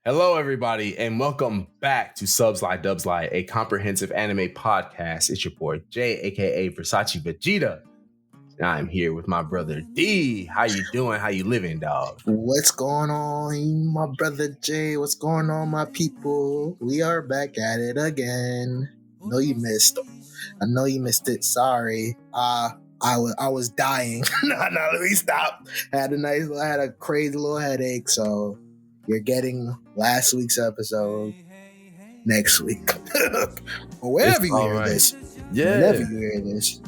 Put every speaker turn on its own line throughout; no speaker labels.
Hello, everybody, and welcome back to Subs Lie Dubs Lie, a comprehensive anime podcast. It's your boy Jay, aka Versace Vegeta. And I'm here with my brother D. How you doing? How you living, dog?
What's going on, my brother Jay? What's going on, my people? We are back at it again. I know you missed it. Sorry. I was dying. no, let me stop. I had a crazy little headache, so you're getting last week's episode next week. Or whenever you hear this.
Yeah.
Whenever you hear this.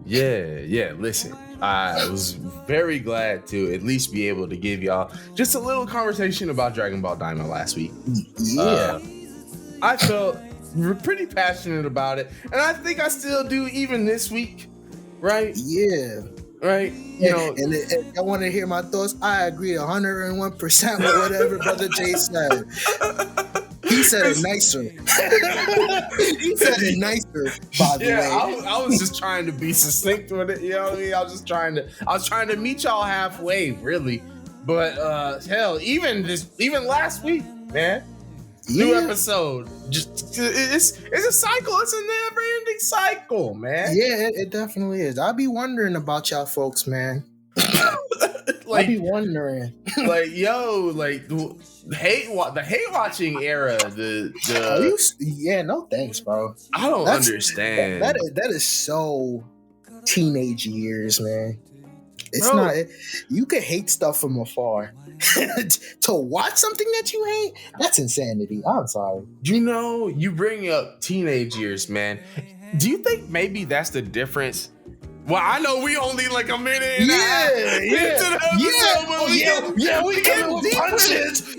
Yeah. Listen, I was very glad to at least be able to give y'all just a little conversation about Dragon Ball Daima last week.
Yeah. I
felt pretty passionate about it, and I think I still do even this week, right?
Yeah.
Right? You know,
and I want to hear my thoughts. I agree 101% with whatever Brother Jay said. He said it nicer. He said it nicer, by the way.
I was just trying to be succinct with it. You know what I mean? I was trying to meet y'all halfway, really. But hell, even last week, man. New episode. Just it's a cycle. It's a never-ending cycle, man.
Yeah, it definitely is. I be wondering about y'all folks, man. I be wondering,
the hate watching era.
No thanks, bro.
I don't understand.
That is so teenage years, man. It's not. You can hate stuff from afar. To watch something that you hate, that's insanity. I'm sorry.
You bring up teenage years, man. Do you think maybe that's the difference? Well, I know we only like a minute and a half into the episode,
we coming with punches.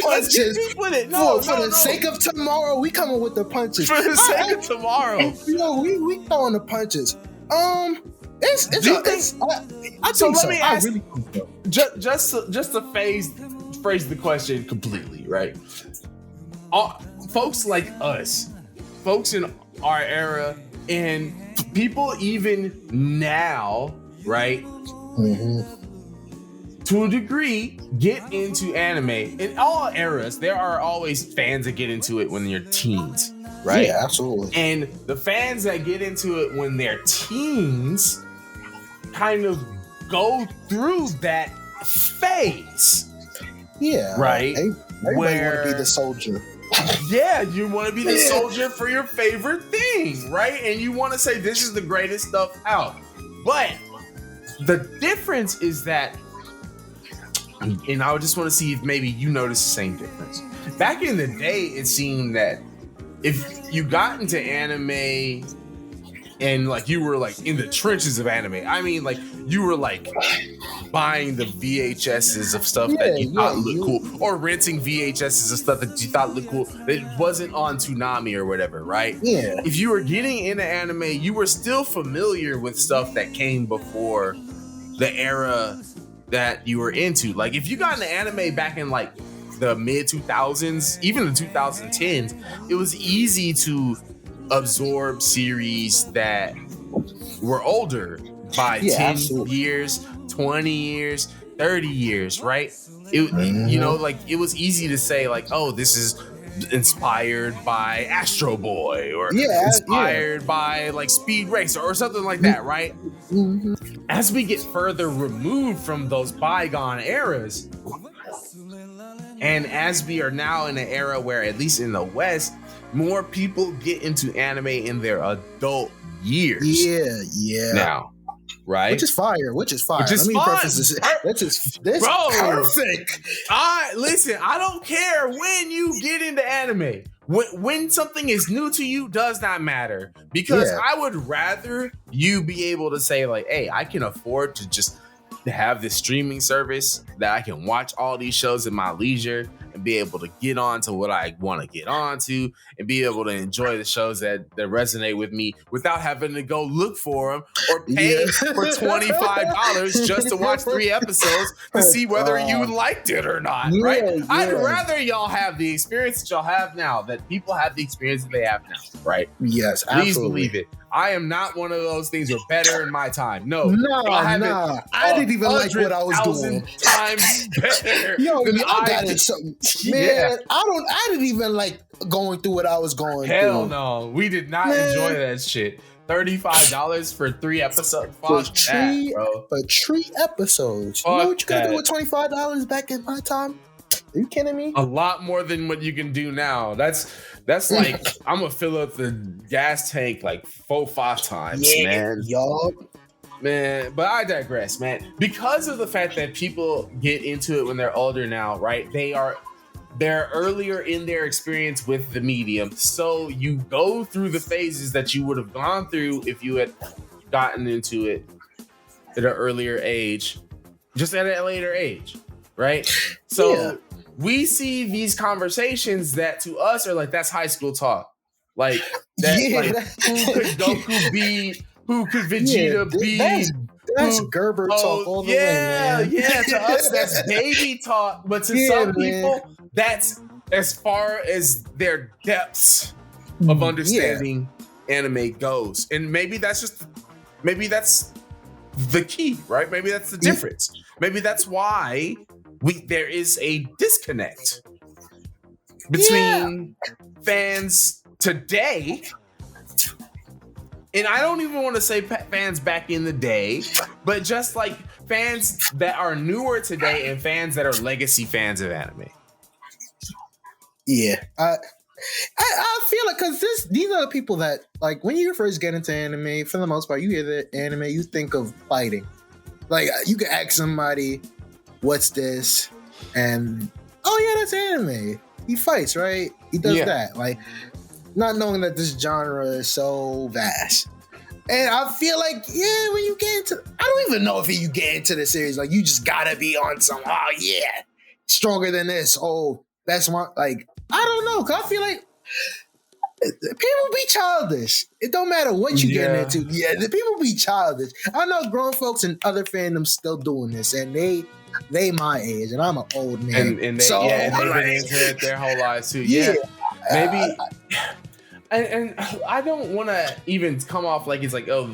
Let's get deep with it. For the sake of tomorrow, we coming with the punches.
For the sake of tomorrow,
we throwing the punches. I think so.
Let me ask,
I really think so.
Just to phrase the question completely, right? Folks like us, folks in our era, and people even now, right? Mm-hmm. To a degree, get into anime. In all eras, there are always fans that get into it when they're teens, right?
Yeah, absolutely.
And the fans that get into it when they're teens kind of go through that phase.
Yeah.
Right?
Everybody want to be the soldier.
Yeah, you want to be the soldier for your favorite thing, right? And you want to say this is the greatest stuff out. But the difference is that, and I just want to see if maybe you notice the same difference. Back in the day, it seemed that if you got into anime and like you were like in the trenches of anime, I mean, like you were like buying the VHSs of stuff that you thought looked cool, or renting VHSs of stuff that you thought looked cool that wasn't on Toonami or whatever, right?
Yeah.
If you were getting into anime, you were still familiar with stuff that came before the era that you were into. Like if you got into anime back in like the mid 2000s, even the 2010s, it was easy to absorb series that were older by 10 years, 20 years, 30 years, right? It was easy to say like, oh, this is inspired by Astro Boy or inspired by like Speed Racer or something like that, right? Mm-hmm. As we get further removed from those bygone eras, and as we are now in an era where, at least in the West, more people get into anime in their adult years.
Yeah.
Now, right?
Which is fire. Let me preface this. This perfect.
Listen, I don't care when you get into anime. When something is new to you does not matter, because I would rather you be able to say like, hey, I can afford to just have this streaming service that I can watch all these shows in my leisure and be able to get on to what I want to get on to and be able to enjoy the shows that resonate with me without having to go look for them or pay for $25 just to watch 3 episodes to see whether you liked it or not, right? Yeah. I'd rather y'all have the experience that y'all have now, that people have the experience that they have now, right?
Yes,
Please believe it. I am not one of those things were better in my time. No.
I didn't even like what I was doing.
Times better.
Yo, y'all got it so Man, I didn't even like going through what I was going through.
Hell no. We did not enjoy that shit. $35 for 3 episodes. Fuck that, bro.
For 3 episodes.
Fuck
you know what you could do with
that.
$25 back in my time? Are you kidding me?
A lot more than what you can do now. That's like I'm gonna fill up the gas tank like 4-5 times, man.
Y'all.
Man, but I digress, man. Because of the fact that people get into it when they're older now, right? They're earlier in their experience with the medium. So you go through the phases that you would have gone through if you had gotten into it at an earlier age, just at a later age, right? So we see these conversations that to us are like, that's high school talk. Like, that, who could Goku be? Who could Vegeta be?
That's Gerber talk all the way, man.
Yeah, to us, that's baby talk. But to some people, that's as far as their depths of understanding anime goes. And maybe that's the key, right? Maybe that's the difference. Maybe that's why there is a disconnect between fans today. And I don't even want to say fans back in the day, but just like fans that are newer today and fans that are legacy fans of anime.
Yeah. I feel like, because these are the people that, like, when you first get into anime, for the most part, you hear the anime, you think of fighting. Like, you can ask somebody, what's this? And, oh yeah, that's anime. He fights, right? He does that. Like, not knowing that this genre is so vast. And I feel like, when you get into, I don't even know if you get into the series, like, you just gotta be on some, stronger than this. Oh, that's one, like, I don't know, because I feel like people be childish. It don't matter what you get into. Yeah, the people be childish. I know grown folks in other fandoms still doing this, and they my age, and I'm an old man.
And they've been into it their whole lives too. Yeah. Maybe. And I don't want to even come off like it's like, we're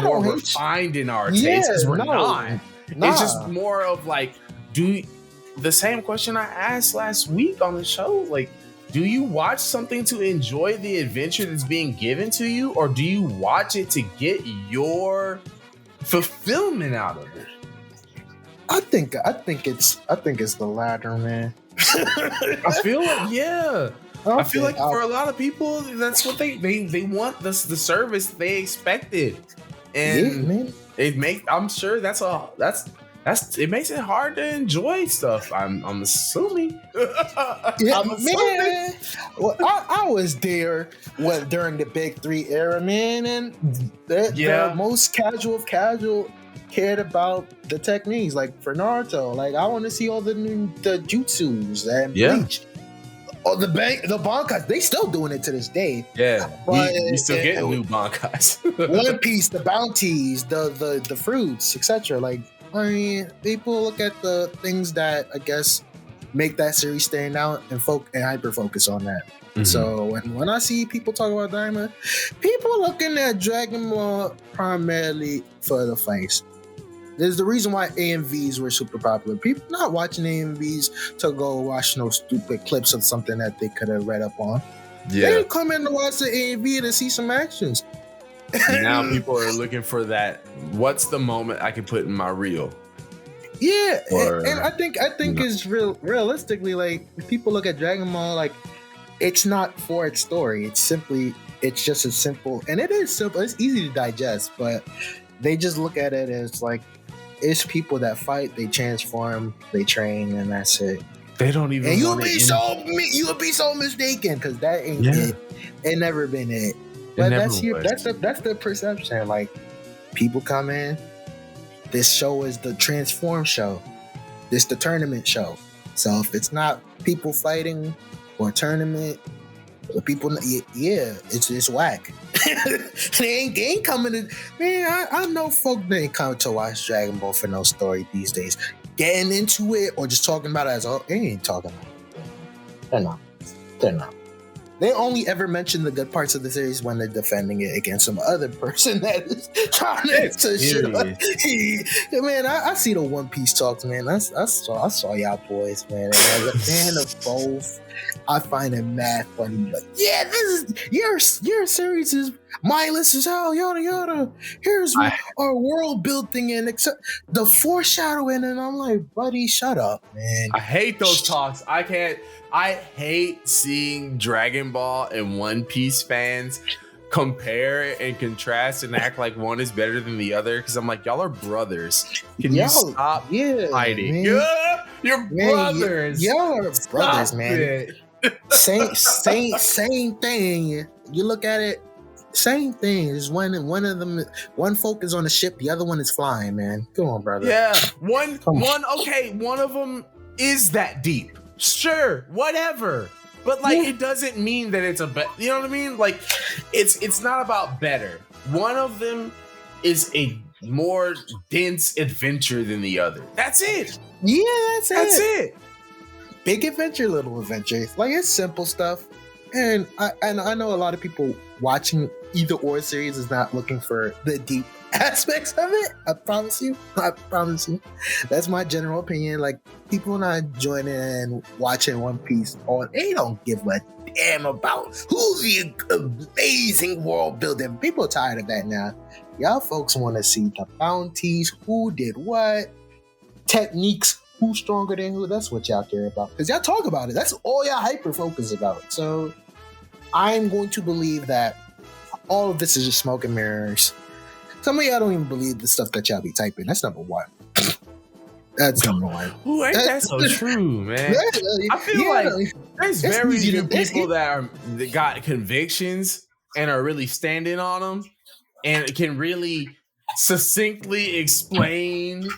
more refined in our taste, because we're not. It's just more of like, the same question I asked last week on the show, like, do you watch something to enjoy the adventure that's being given to you, or do you watch it to get your fulfillment out of it?
I think it's the latter, man.
I feel like, I feel like for a lot of people, that's what they want, the service they expected, and I'm sure it makes it hard to enjoy stuff. I'm assuming. I'm assuming.
Well, I was there during the Big 3 era, man, and the most casual of casual cared about the techniques. Like for Naruto, like I want to see all the jutsus and Bleach. Oh, the Bankais, they still doing it to this day.
Yeah, but we still getting new Bankais.
One Piece, the bounties, the fruits, etc. Like, I mean, people look at the things that I guess make that series stand out and hyper focus on that. Mm-hmm. So when I see people talk about Diamond, people looking at Dragon Ball primarily for the fights. There's the reason why AMVs were super popular. People not watching AMVs to go watch no stupid clips of something that they could have read up on. Yeah. They come in to watch the AMV to see some actions.
Now people are looking for that. What's the moment I can put in my reel?
Yeah, and I think it's realistically, like, people look at Dragon Ball like it's not for its story. It's just as simple, and it is simple. It's easy to digest, but they just look at it as like it's people that fight, they transform, they train, and that's it.
They don't even.
And you'll be so mistaken, because that ain't it. It never been it. But that's the perception. Like, people come in. This show is the transform show. This the tournament show. So if it's not people fighting or tournament, the people, it's whack. they ain't coming to. Man, I know folk they ain't come to watch Dragon Ball for no story these days. Getting into it or just talking about it as they ain't talking about it. They're not. They only ever mention the good parts of the series when they're defending it against some other person that is trying to shit. Man, I see the One Piece talks, man. I saw y'all boys, man. And as a fan of both, I find it mad funny. Like, yeah, this is your series is mindless as hell, yada yada. Here's our world building and except the foreshadowing, and I'm like, buddy, shut up, man.
I hate those talks. I hate seeing Dragon Ball and One Piece fans compare and contrast and act like one is better than the other, because I'm like, y'all are brothers. Can you stop fighting? Yeah, you're brothers.
Y'all are brothers, man. Same thing. You look at it, same thing. Is one of them. One focus on the ship, the other one is flying. Man, come on, brother.
Yeah, one. Okay, one of them is that deep. Sure, whatever. But like, it doesn't mean that it's a you know what I mean? Like, it's not about better. One of them is a more dense adventure than the other. That's it.
Yeah, that's
it.
Big adventure, little adventure. Like, it's simple stuff. And I know a lot of people watching either or series is not looking for the deep aspects of it. I promise you. That's my general opinion. Like, people not joining and watching One Piece, or they don't give a damn about who's the amazing world building. People are tired of that now. Y'all folks want to see the bounties, who did what, techniques, who's stronger than who. That's what y'all care about, because y'all talk about it. That's all y'all hyper focus about. So I'm going to believe that all of this is just smoke and mirrors. Some of y'all don't even believe the stuff that y'all be typing. That's number one. That's number one.
Ooh, ain't that so true, man? I feel like there's very few people that got convictions and are really standing on them and can really succinctly explain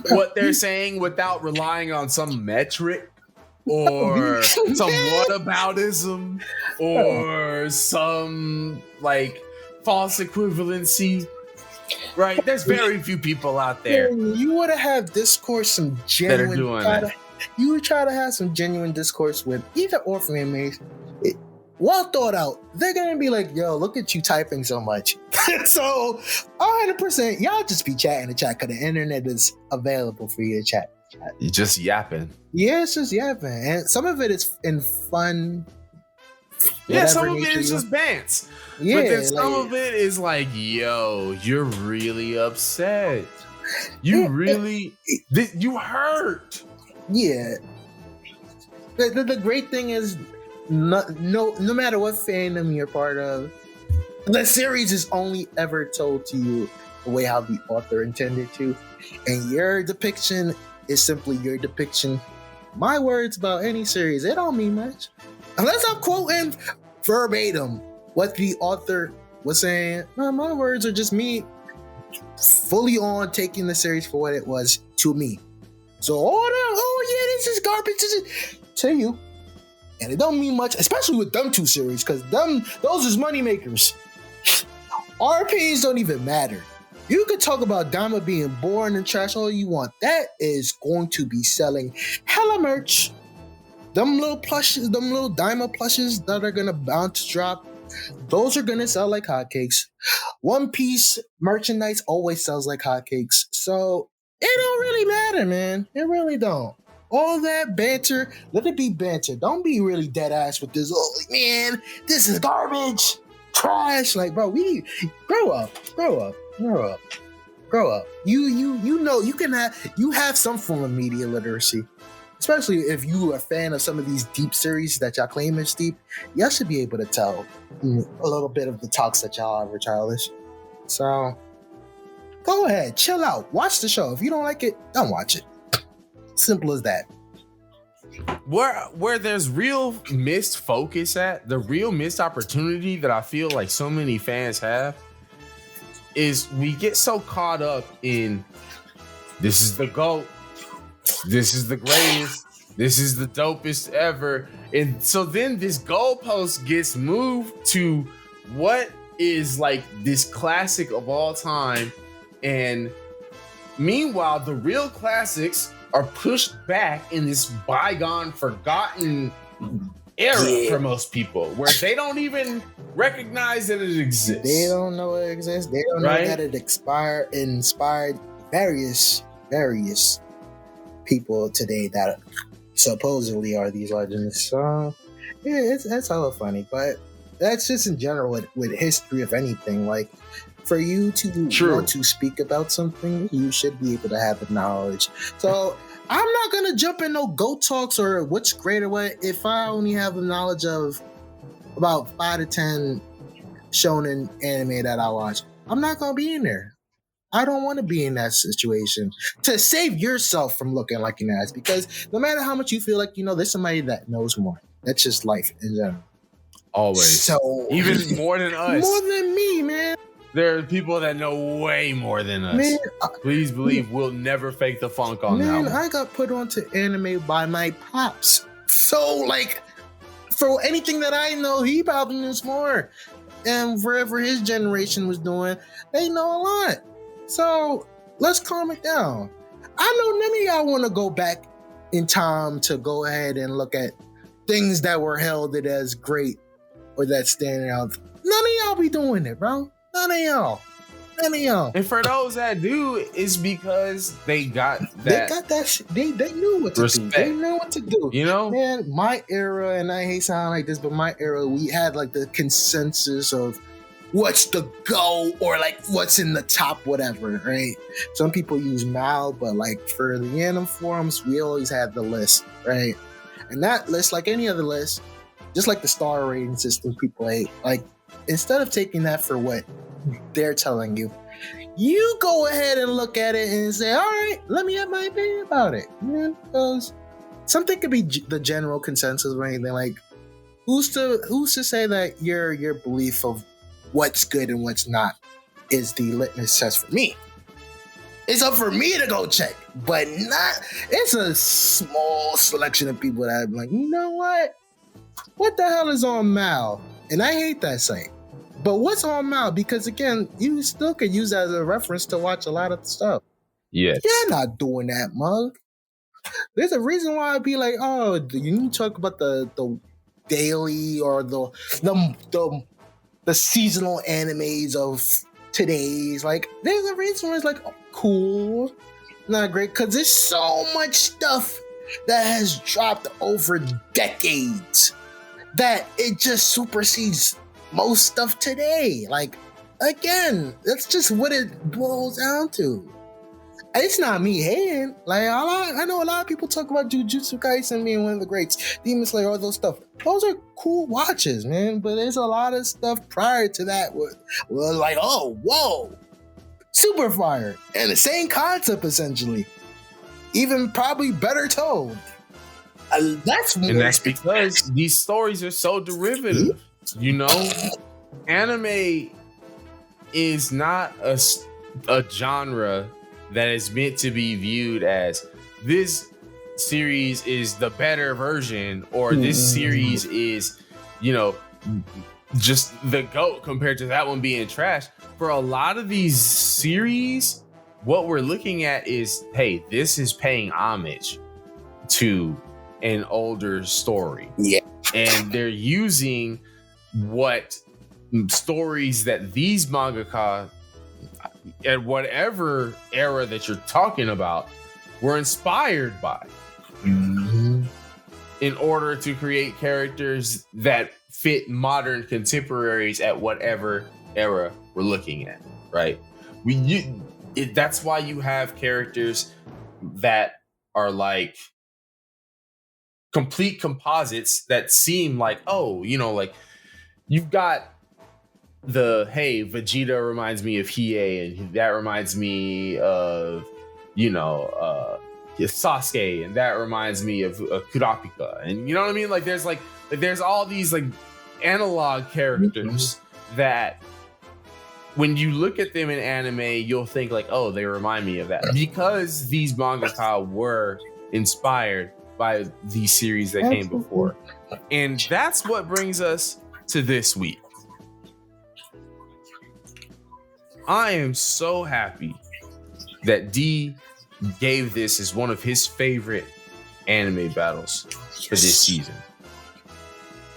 what they're saying without relying on some metric or some whataboutism or some like false equivalency. Right? There's very few people out there.
You want to have discourse, some genuine. You would try to have some genuine discourse with either or families. Well thought out. They're gonna be like, "Yo, look at you typing so much." So, 100%, y'all just be chatting the chat because the internet is available for you to chat.
You just yapping.
Yeah, it's just yapping, and some of it is in fun.
Yeah, some of it is just bants. Yeah, but then some of it is like, yo, you're really upset. You you hurt.
Yeah. The great thing is, no matter what fandom you're part of, the series is only ever told to you the way how the author intended to, and your depiction is simply your depiction. My words about any series, they don't mean much. Unless I'm quoting verbatim what the author was saying. No, my words are just me fully on taking the series for what it was to me. So, this is garbage to you. And it don't mean much, especially with them two series, because those is money makers. Our opinions don't even matter. You could talk about Dama being boring and trash all you want. That is going to be selling hella merch. Them little plushes, them little diamond plushes that are gonna bound to drop, those are gonna sell like hotcakes. One Piece merchandise always sells like hotcakes. So it don't really matter, man. It really don't. All that banter, let it be banter. Don't be really dead ass with this. Oh man, this is garbage, trash. Like, bro, we grow up. You know you have some form of media literacy. Especially if you are a fan of some of these deep series that y'all claim is deep, y'all should be able to tell a little bit of the talks that y'all have are childish. So, go ahead, chill out, watch the show. If you don't like it, don't watch it. Simple as that.
Where there's real missed focus at, the real missed opportunity that I feel like so many fans have, is we get so caught up in this is the GOAT. This is the greatest. This is the dopest ever. And so then this goalpost gets moved to what is like this classic of all time. And meanwhile, the real classics are pushed back in this bygone, forgotten era for most people, where they don't even recognize that it exists.
They don't know it exists. They don't know that it inspired various people today that supposedly are these legends. So yeah, that's hella funny. But that's just in general with history of anything. Like, for you to want to speak about something, you should be able to have the knowledge. So I'm not gonna jump in no GOAT talks or what's great or what if I only have the knowledge of about 5 to 10 shonen anime that I watch. I'm not gonna be in there. I don't want to be in that situation to save yourself from looking like an ass, because no matter how much you feel like you know, there's somebody that knows more. That's just life in general.
Always.
So
even more than us.
More than me, man.
There are people that know way more than us. Man, please believe we'll never fake the funk on that one.
I got put onto anime by my pops. So, like, for anything that I know, he probably knows more. And wherever his generation was doing, they know a lot. So, let's calm it down. I know none of y'all want to go back in time to go ahead and look at things that were heralded as great or that stand out. None of y'all be doing it, bro. None of y'all.
And for those that do, it's because they got that.
They got that shit. They knew what to
respect.
do. They knew what to do.
You know?
Man, my era, and I hate sounding like this, but my era, we had like the consensus of what's the go or like what's in the top, whatever, right? Some people use Mal, but like for the anime forums, we always had the list, right? And that list, like any other list, just like the star rating system people hate, like instead of taking that for what they're telling you, you go ahead and look at it and say, all right, let me have my opinion about it. Because something could be the general consensus or anything. Like, who's to say that your belief of what's good and what's not is the litmus test for me? It's up for me to go check, but not. It's a small selection of people that I'm like, you know what? What the hell is on Mal? And I hate that site. But what's on Mal? Because again, you still could use that as a reference to watch a lot of stuff.
Yes.
You're not doing that, mug. There's a reason why I'd be like, oh, you need to talk about the daily or the seasonal animes of today's. Like, there's a reason why it's like, oh, cool, not great, because there's so much stuff that has dropped over decades that it just supersedes most stuff today. Like, again, that's just what it boils down to. It's not me hating. Like, I know a lot of people talk about Jujutsu Kaisen being one of the greats, Demon Slayer, all those stuff. Those are cool watches, man. But there's a lot of stuff prior to that was like, oh, whoa, super fire, and the same concept essentially, even probably better told. That's
because these stories are so derivative. You know, anime is not a genre that is meant to be viewed as this series is the better version, or this series is, you know, just the GOAT compared to that one being trash. For a lot of these series, what we're looking at is, hey, this is paying homage to an older story.
Yeah.
And they're using what stories that these mangaka at whatever era that you're talking about were inspired by in order to create characters that fit modern contemporaries at whatever era we're looking at, right? That's why you have characters that are like complete composites that seem like, oh, you know, like you've got hey, Vegeta reminds me of Hiei, and that reminds me of, you know, Sasuke, and that reminds me of Kurapika, and you know what I mean? Like there's all these like analog characters that when you look at them in anime, you'll think like, oh, they remind me of that, because these mangaka were inspired by these series that came before. And that's what brings us to this week. I am so happy that D gave this as one of his favorite anime battles for this season.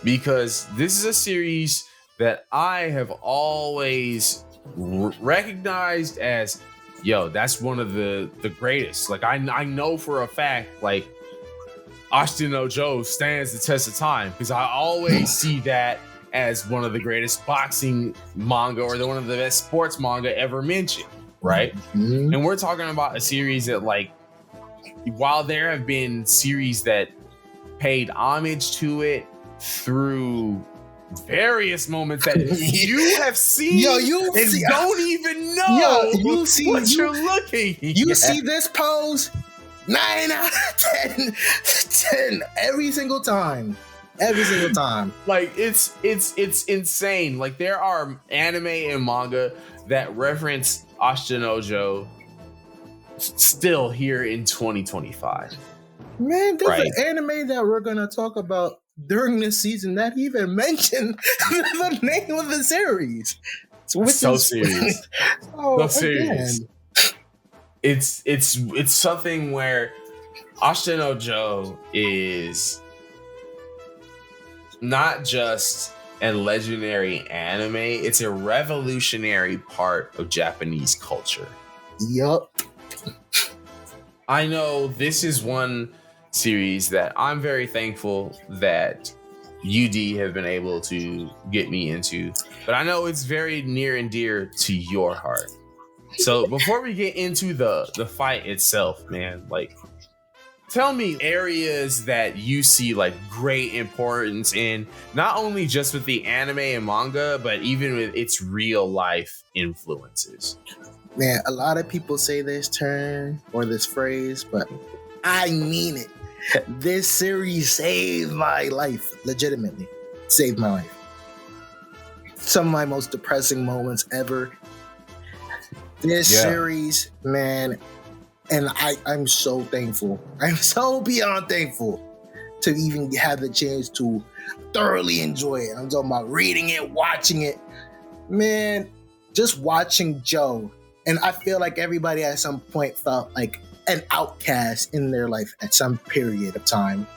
because this is a series that I have always recognized as, yo, that's one of the greatest. Like I know for a fact, like Ashita no Joe stands the test of time because I always see that as one of the greatest boxing manga or one of the best sports manga ever mentioned, right? Mm-hmm. And we're talking about a series that, like, while there have been series that paid homage to it through various moments that you have seen, don't even know you're looking.
You see this pose? 9 out of 10. 10 every single time. Like
it's insane. Like there are anime and manga that reference Ashita no Joe still here in 2025.
Man, there's an anime that we're gonna talk about during this season that even mentioned the name of the series.
So serious. Serious. It's something where Ashita no Joe is not just a legendary anime, it's a revolutionary part of Japanese culture.
Yup.
I know this is one series that I'm very thankful that UD have been able to get me into, but I know it's very near and dear to your heart. So before we get into the fight itself, man, like, tell me areas that you see like great importance in, not only just with the anime and manga, but even with its real life influences.
Man, a lot of people say this term or this phrase, but I mean it. This series saved my life. Legitimately saved my life. Some of my most depressing moments ever. This series, man, and I'm so thankful. I'm so beyond thankful to even have the chance to thoroughly enjoy it. I'm talking about reading it, watching it. Man, just watching Joe. And I feel like everybody at some point felt like an outcast in their life at some period of time.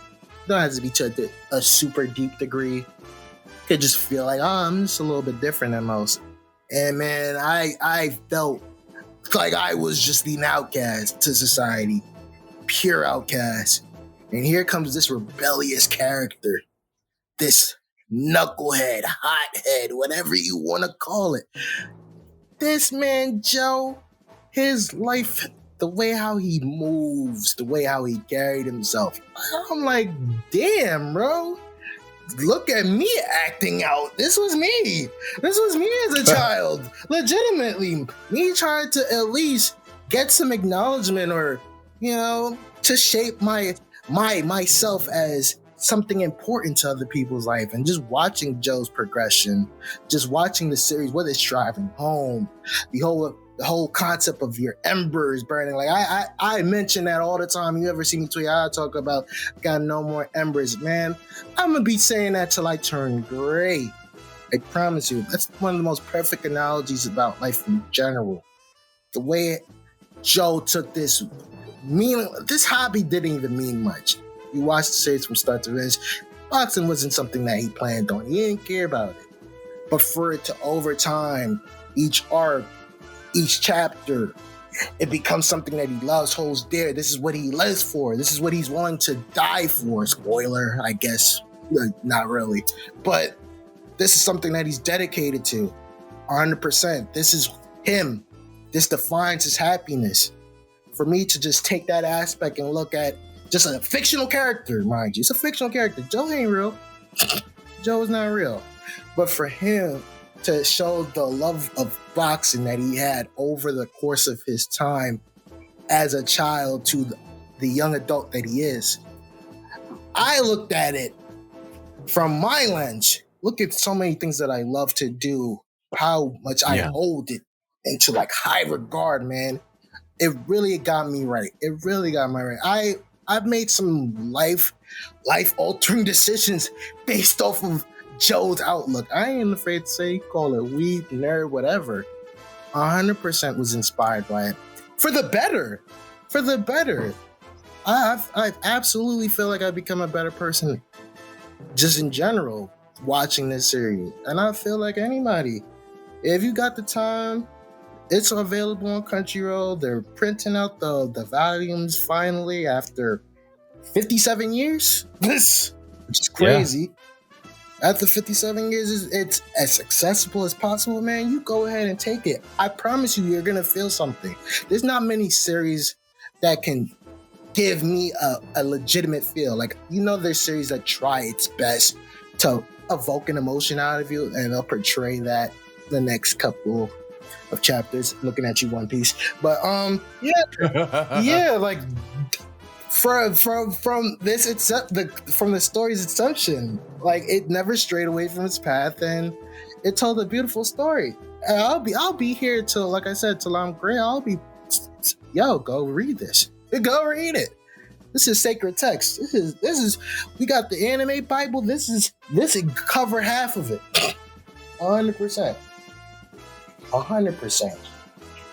Don't have to be to a super deep degree. Could just feel like, I'm just a little bit different than most. And man, I felt like I was just the outcast to society. Pure outcast. And here comes this rebellious character. This knucklehead, hothead, whatever you want to call it. This man, Joe, his life, the way how he moves, the way how he carried himself. I'm like, damn, bro. Look at me acting out. This was me. This was me as a child. Legitimately. Me trying to at least get some acknowledgement or, to shape myself as something important to other people's life. And just watching Joe's progression, just watching the series, whether it's driving home, the whole concept of your embers burning. Like I mention that all the time. You ever see me tweet? I talk about got no more embers, man. I'm gonna be saying that till I turn gray. I promise you. That's one of the most perfect analogies about life in general. The way Joe took this hobby didn't even mean much. You watched the series from start to finish. Boxing wasn't something that he planned on. He didn't care about it. But for it to, over time, each arc, each chapter, it becomes something that he loves, holds dear. This is what he lives for. This is what he's willing to die for. Spoiler, I guess. Not really. But this is something that he's dedicated to. 100%. This is him. This defines his happiness. For me to just take that aspect and look at just a fictional character, mind you. It's a fictional character. Joe ain't real. Joe is not real. But for him to show the love of boxing that he had over the course of his time as a child to the young adult that he is, I looked at it from my lens. Look at so many things that I love to do, how much I hold it into like high regard, man. It really got me right. It really got me right. I've made some life-altering decisions based off of Joe's outlook. I ain't afraid to say, call it weed, nerd, whatever. 100% was inspired by it. For the better. I absolutely feel like I've become a better person just in general, watching this series. And I feel like anybody, if you got the time, it's available on Crunchyroll. They're printing out the volumes finally after 57 years. This is crazy. After 57 years, it's as accessible as possible, man. You go ahead and take it. I promise you, you're gonna feel something. There's not many series that can give me a legitimate feel. Like, there's series that try its best to evoke an emotion out of you, and they'll portray that the next couple of chapters. Looking at you, One Piece. But yeah, like from this, from the story's inception, like it never strayed away from its path, and it told a beautiful story. And I'll be here till, like I said, till I'm gray. Go read this. Go read it. This is sacred text. This is. We got the anime Bible. This is cover half of it. 100%. 100%.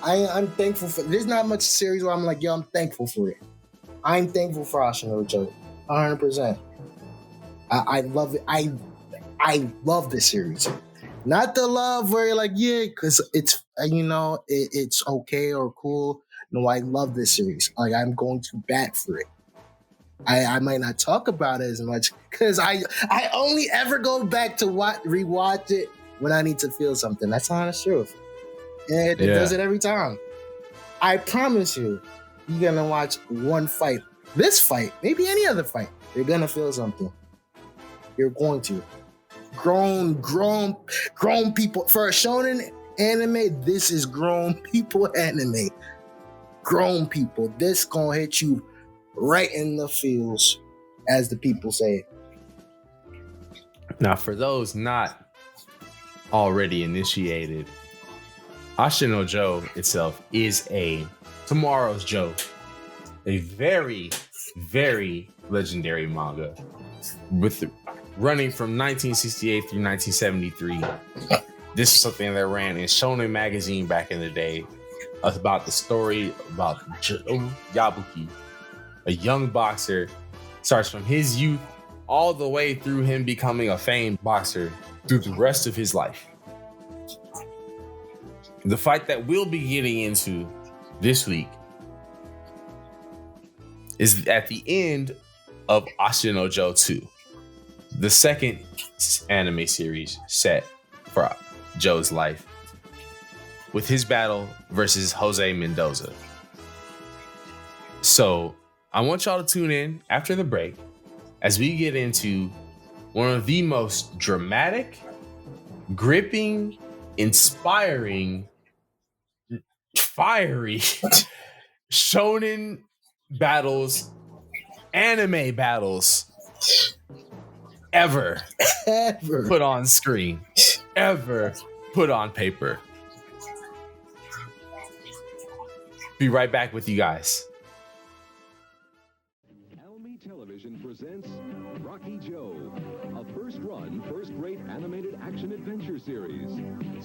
I'm thankful for. There's not much series where I'm like, I'm thankful for it. I'm thankful for Ashita Joe. 100%. I love it. I love this series. Not the love where you're like, because it's it's okay or cool. No, I love this series. Like, I'm going to bat for it. I might not talk about it as much because I only ever go back to rewatch it when I need to feel something. That's the honest truth. And it does it every time. I promise you, you're gonna watch one fight. This fight, maybe any other fight, you're gonna feel something. You're going to. Grown people. For a shonen anime, this is grown people anime. Grown people. This gonna hit you right in the feels, as the people say.
Now, for those not already initiated, Ashita Joe itself is a Tomorrow's Joe, a very, very legendary manga with running from 1968 through 1973. This is something that ran in Shonen magazine back in the day, about the story about Yabuki, a young boxer, starts from his youth all the way through him becoming a famed boxer through the rest of his life. The fight that we'll be getting into this week is at the end of Ashita Joe 2, the second anime series set for Joe's life, with his battle versus Jose Mendoza. So I want y'all to tune in after the break as we get into one of the most dramatic, gripping, inspiring, fiery shonen battles, anime battles ever put on screen, ever put on paper. Be right back with you guys.
Television presents Rocky Joe, a first-run, first-rate animated action-adventure series.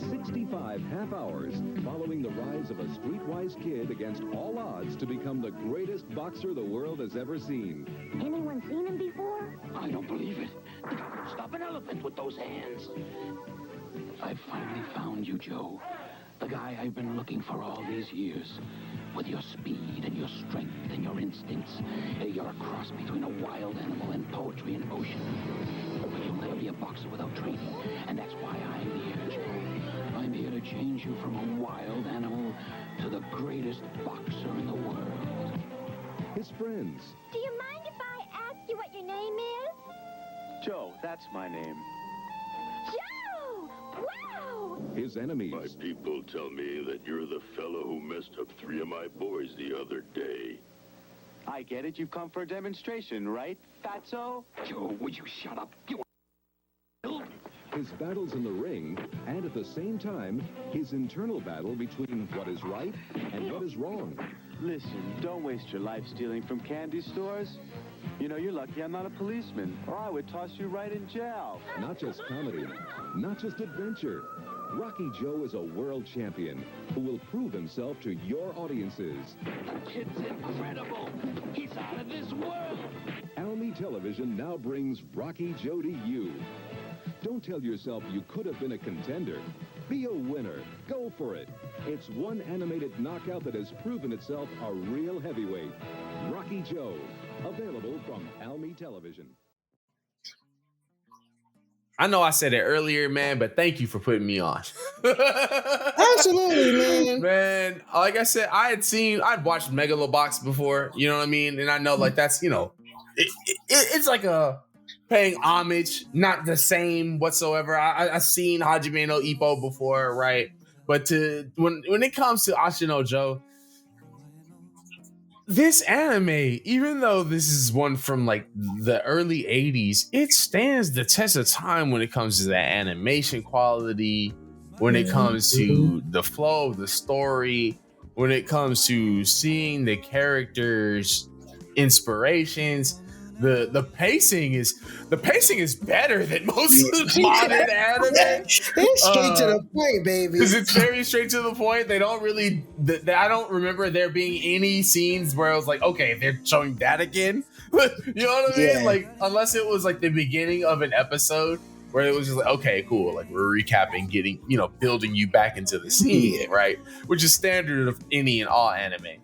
65 half hours following the rise of a streetwise kid against all odds to become the greatest boxer the world has ever seen.
Anyone seen him before?
I don't believe it. The guy could stop an elephant with those hands. I've finally found you, Joe. The guy I've been looking for all these years. With your speed and your strength and your instincts, you're a cross between a wild animal and poetry in motion. But you'll never be a boxer without training, and that's why I'm here, Joe. I'm here to change you from a wild animal to the greatest boxer in the world.
His friends.
Do you mind if I ask you what your name is?
Joe, that's my name.
Joe! Wow!
His enemies.
My people tell me that you're the fellow who messed up 3 of my boys the other day.
I get it. You've come for a demonstration, right, Fatso?
Joe, would you shut up?
His battles in the ring, and at the same time, his internal battle between what is right and what is wrong.
Listen, don't waste your life stealing from candy stores. You know, you're lucky I'm not a policeman, or I would toss you right in jail.
Not just comedy, not just adventure. Rocky Joe is a world champion who will prove himself to your audiences.
The kid's incredible. He's out of this world.
Almy Television now brings Rocky Joe to you. Don't tell yourself you could have been a contender. Be a winner. Go for it. It's one animated knockout that has proven itself a real heavyweight. Rocky Joe. Available from Almy Television.
I know I said it earlier, man, but thank you for putting me on.
Absolutely, man.
Man, like I said, I'd watched Megalobox before, you know what I mean? And I know, like, that's, you know, it's like a paying homage, not the same whatsoever. I've seen Hajime no Ippo before, right? But when it comes to Ashita no Joe, this anime, even though this is one from like the early 80s, it stands the test of time when it comes to that animation quality, when it comes to the flow of the story, when it comes to seeing the characters' inspirations. The pacing is better than most modern anime.
It's straight to the point, baby.
Because it's very straight to the point. They don't really. I don't remember there being any scenes where I was like, okay, they're showing that again. You know what I mean?
Yeah.
Like, unless it was like the beginning of an episode where it was just like, okay, cool. Like, we're recapping, getting, you know, building you back into the scene, right? Which is standard of any and all anime.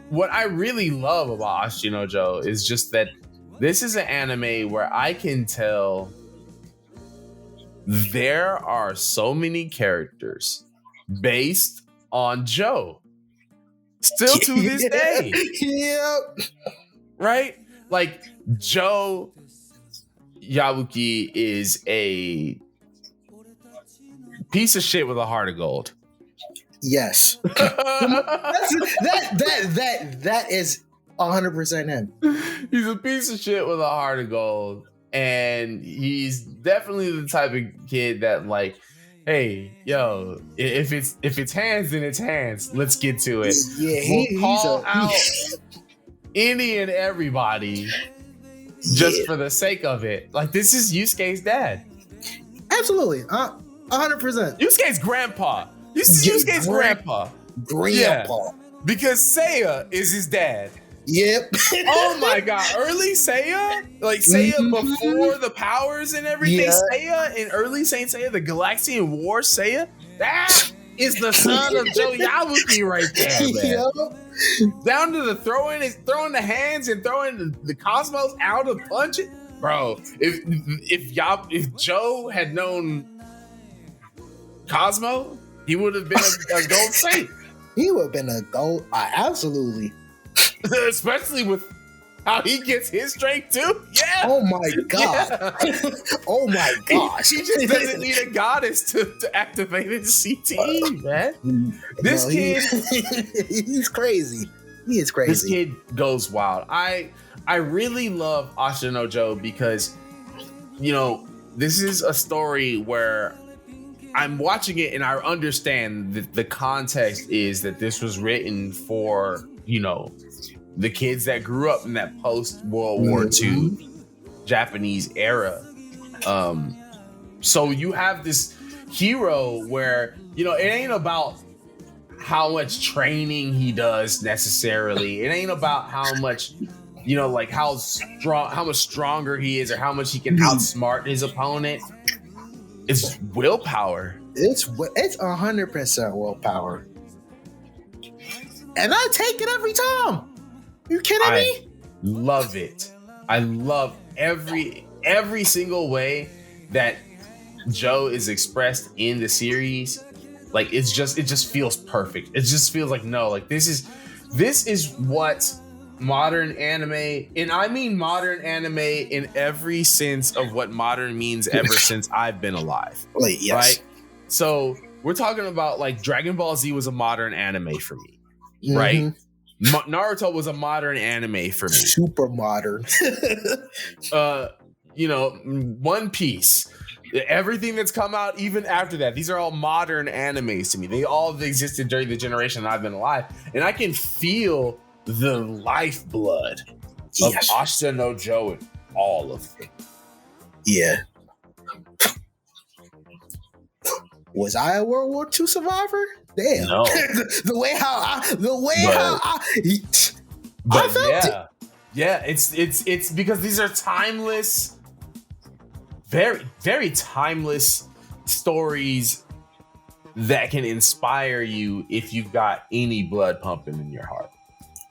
What I really love about Ashita no Joe is just that this is an anime where I can tell there are so many characters based on Joe still to this day.
Yep.
Right? Like, Joe Yabuki is a piece of shit with a heart of gold.
Yes. that is 100% him.
He's a piece of shit with a heart of gold. And he's definitely the type of kid that, like, hey, yo, if it's hands, then it's hands. Let's get to it.
Yeah,
we'll call out any and everybody just for the sake of it. Like, this is Yusuke's dad.
Absolutely. 100%.
Yusuke's grandpa. Yusuke's grandpa. Yeah, because Seiya is his dad.
Yep.
Oh my god, early Seiya? Like Seiya before the powers and everything?
Yeah.
Seiya in early Saint Seiya, the Galaxian War Seiya? That is the son of Joe Yabuki right there, man.
Yep.
Down to the throwing the hands and throwing the cosmos out to punch it. Bro, if Joe had known Cosmo, he would have been a gold saint.
He would have been a gold. Absolutely.
Especially with how he gets his strength too. Yeah.
Oh my god. Yeah. Oh my gosh.
He just doesn't need a goddess to activate his CTE, man. This kid,
he's crazy. He is crazy.
This kid goes wild. I really love Ashita no Joe because, you know, this is a story where I'm watching it and I understand that the context is that this was written for, you know, the kids that grew up in that post-World War II Japanese era. So you have this hero where, you know, it ain't about how much training he does necessarily. It ain't about how much, you know, like how much stronger he is or how much he can outsmart his opponent. It's willpower.
It's 100% willpower. And I take it every time. You kidding me?
Love it. I love every single way that Joe is expressed in the series. Like, it just feels perfect. It just feels like, no, like this is what modern anime, and I mean modern anime in every sense of what modern means ever since I've been alive.
Yes.
Right? So we're talking about, like, Dragon Ball Z was a modern anime for me, right? Naruto was a modern anime for me.
Super modern.
You know, One Piece, everything that's come out even after that, these are all modern animes to me. They all have existed during the generation I've been alive, and I can feel the lifeblood of Ashita no Joe in all of them.
Yeah. Was I a World War II survivor? Damn.
No.
the way I
But
felt it.
yeah, it's because these are timeless, very, very timeless stories that can inspire you if you've got any blood pumping in your heart.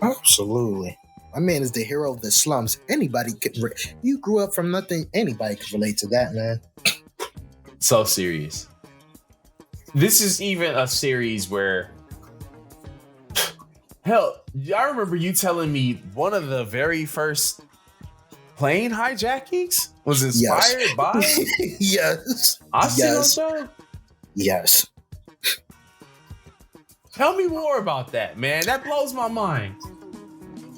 Absolutely. My man is the hero of the slums. Anybody could. You grew up from nothing. Anybody could relate to that, man.
So serious. This is even a series where, hell, I remember you telling me one of the very first plane hijackings was inspired by
yes.
Ashita.
Yes.
Tell me more about that, man. That blows my mind.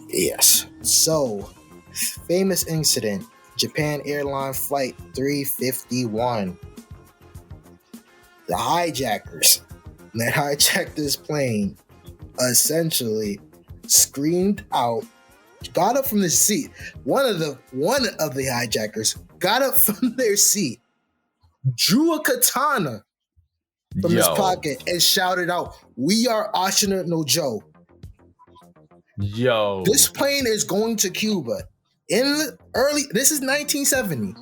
Yes. So, famous incident, Japan Airline Flight 351. The hijackers that hijacked this plane essentially screamed out, got up from the seat. One of the hijackers got up from their seat, drew a katana from his pocket, and shouted out, "We are Ashita no Joe."
Yo.
This plane is going to Cuba this is 1970.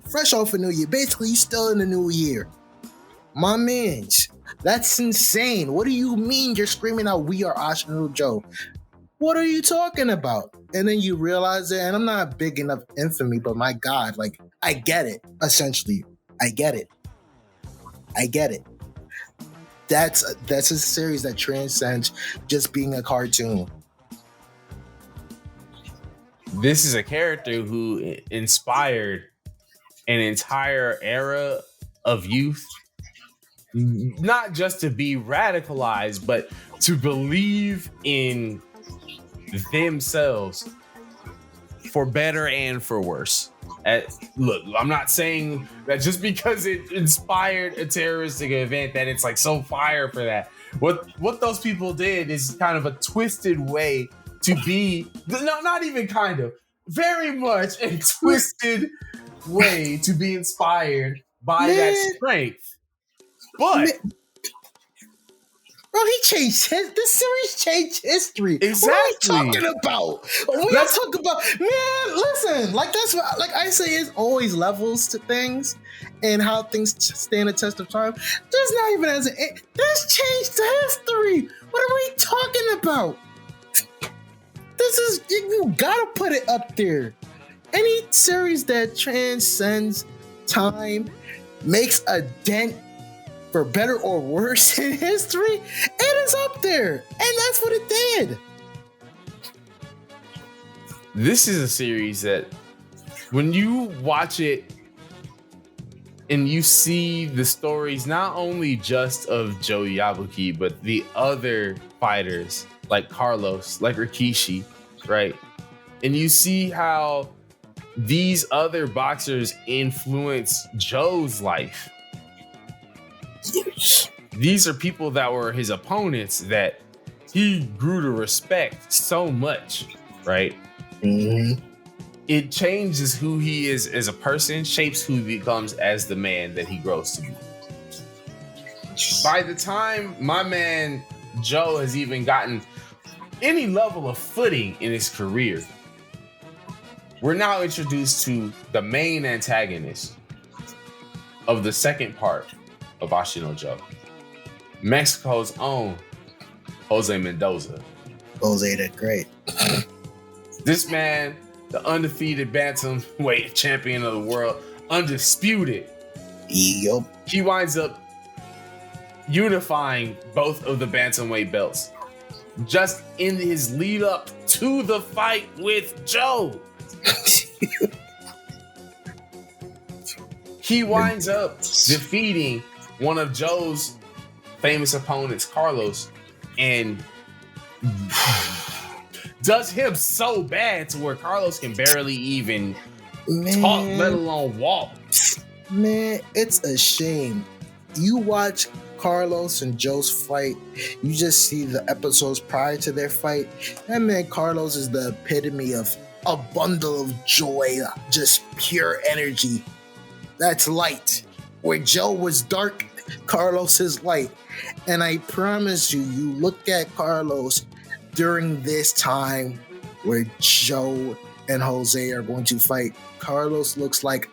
Fresh off a new year. Basically, still in the new year. My mans, that's insane. What do you mean you're screaming out, "We are Ashita no Joe"? What are you talking about? And then you realize it, and I'm not big enough infamy, but my God, like, I get it, essentially. I get it. That's a series that transcends just being a cartoon.
This is a character who inspired an entire era of youth, not just to be radicalized, but to believe in themselves for better and for worse. Look, I'm not saying that just because it inspired a terroristic event that it's like so fire for that. What those people did is kind of a twisted way to be, no, not even kind of, very much a twisted way to be inspired by that strength. But
bro, this series changed history.
Exactly.
What are you talking about? When I talk about, man, listen, like that's what, like I say, it's always levels to things and how things stand the test of time. There's not even this changed the history. What are we talking about? This is, you gotta put it up there. Any series that transcends time, makes a dent for better or worse in history, it is up there. And that's what it did.
This is a series that when you watch it and you see the stories, not only just of Joe Yabuki, but the other fighters like Carlos, like Rikishi, right? And you see how these other boxers influence Joe's life.
Yes.
These are people that were his opponents that he grew to respect so much, right?
Mm-hmm.
It changes who he is as a person, shapes who he becomes as the man that he grows to be. By the time my man Joe has even gotten any level of footing in his career, we're now introduced to the main antagonist of the second part of Ashita no Joe, Mexico's own Jose Mendoza.
Jose did great.
This man, the undefeated bantamweight champion of the world, undisputed.
Yup.
He winds up unifying both of the bantamweight belts just in his lead up to the fight with Joe. He winds up defeating one of Joe's famous opponents, Carlos, and does him so bad to where Carlos can barely even talk, let alone walk.
Man, it's a shame. You watch Carlos and Joe's fight, you just see the episodes prior to their fight. That man Carlos is the epitome of a bundle of joy, just pure energy. That's light. where Joe was dark, Carlos is light. And I promise you, you look at Carlos during this time where Joe and Jose are going to fight. Carlos looks like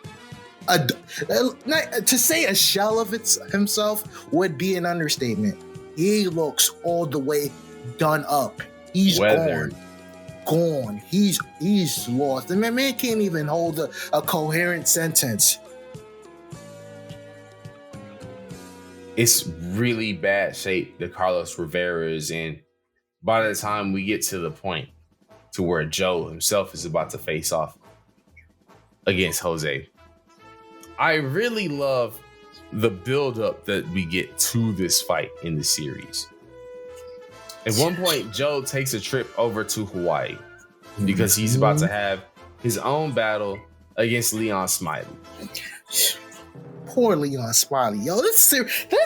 to say a shell of himself would be an understatement. He looks all the way done up. He's
Weathered.
gone. He's lost. The man can't even hold a coherent sentence.
It's really bad shape that Carlos Rivera is in. By the time we get to the point to where Joe himself is about to face off against Jose, I really love the buildup that we get to this fight in the series. At one point, Joe takes a trip over to Hawaii because he's about to have his own battle against Leon Smiley.
Poor Leon Smiley. Yo, this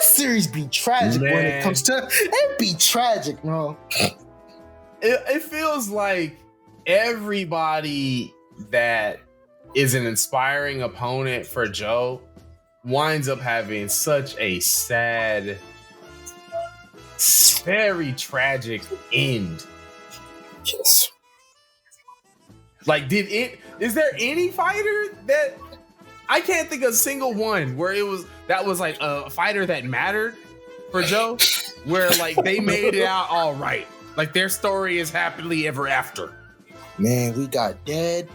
series be tragic when it comes to it. Be tragic, bro.
It feels like everybody that is an inspiring opponent for Joe winds up having such a sad, very tragic end.
Yes.
Like, is there any fighter that I can't think of a single one where that was like a fighter that mattered for Joe, where like they made it out all right, like their story is happily ever after.
Man, we got dead,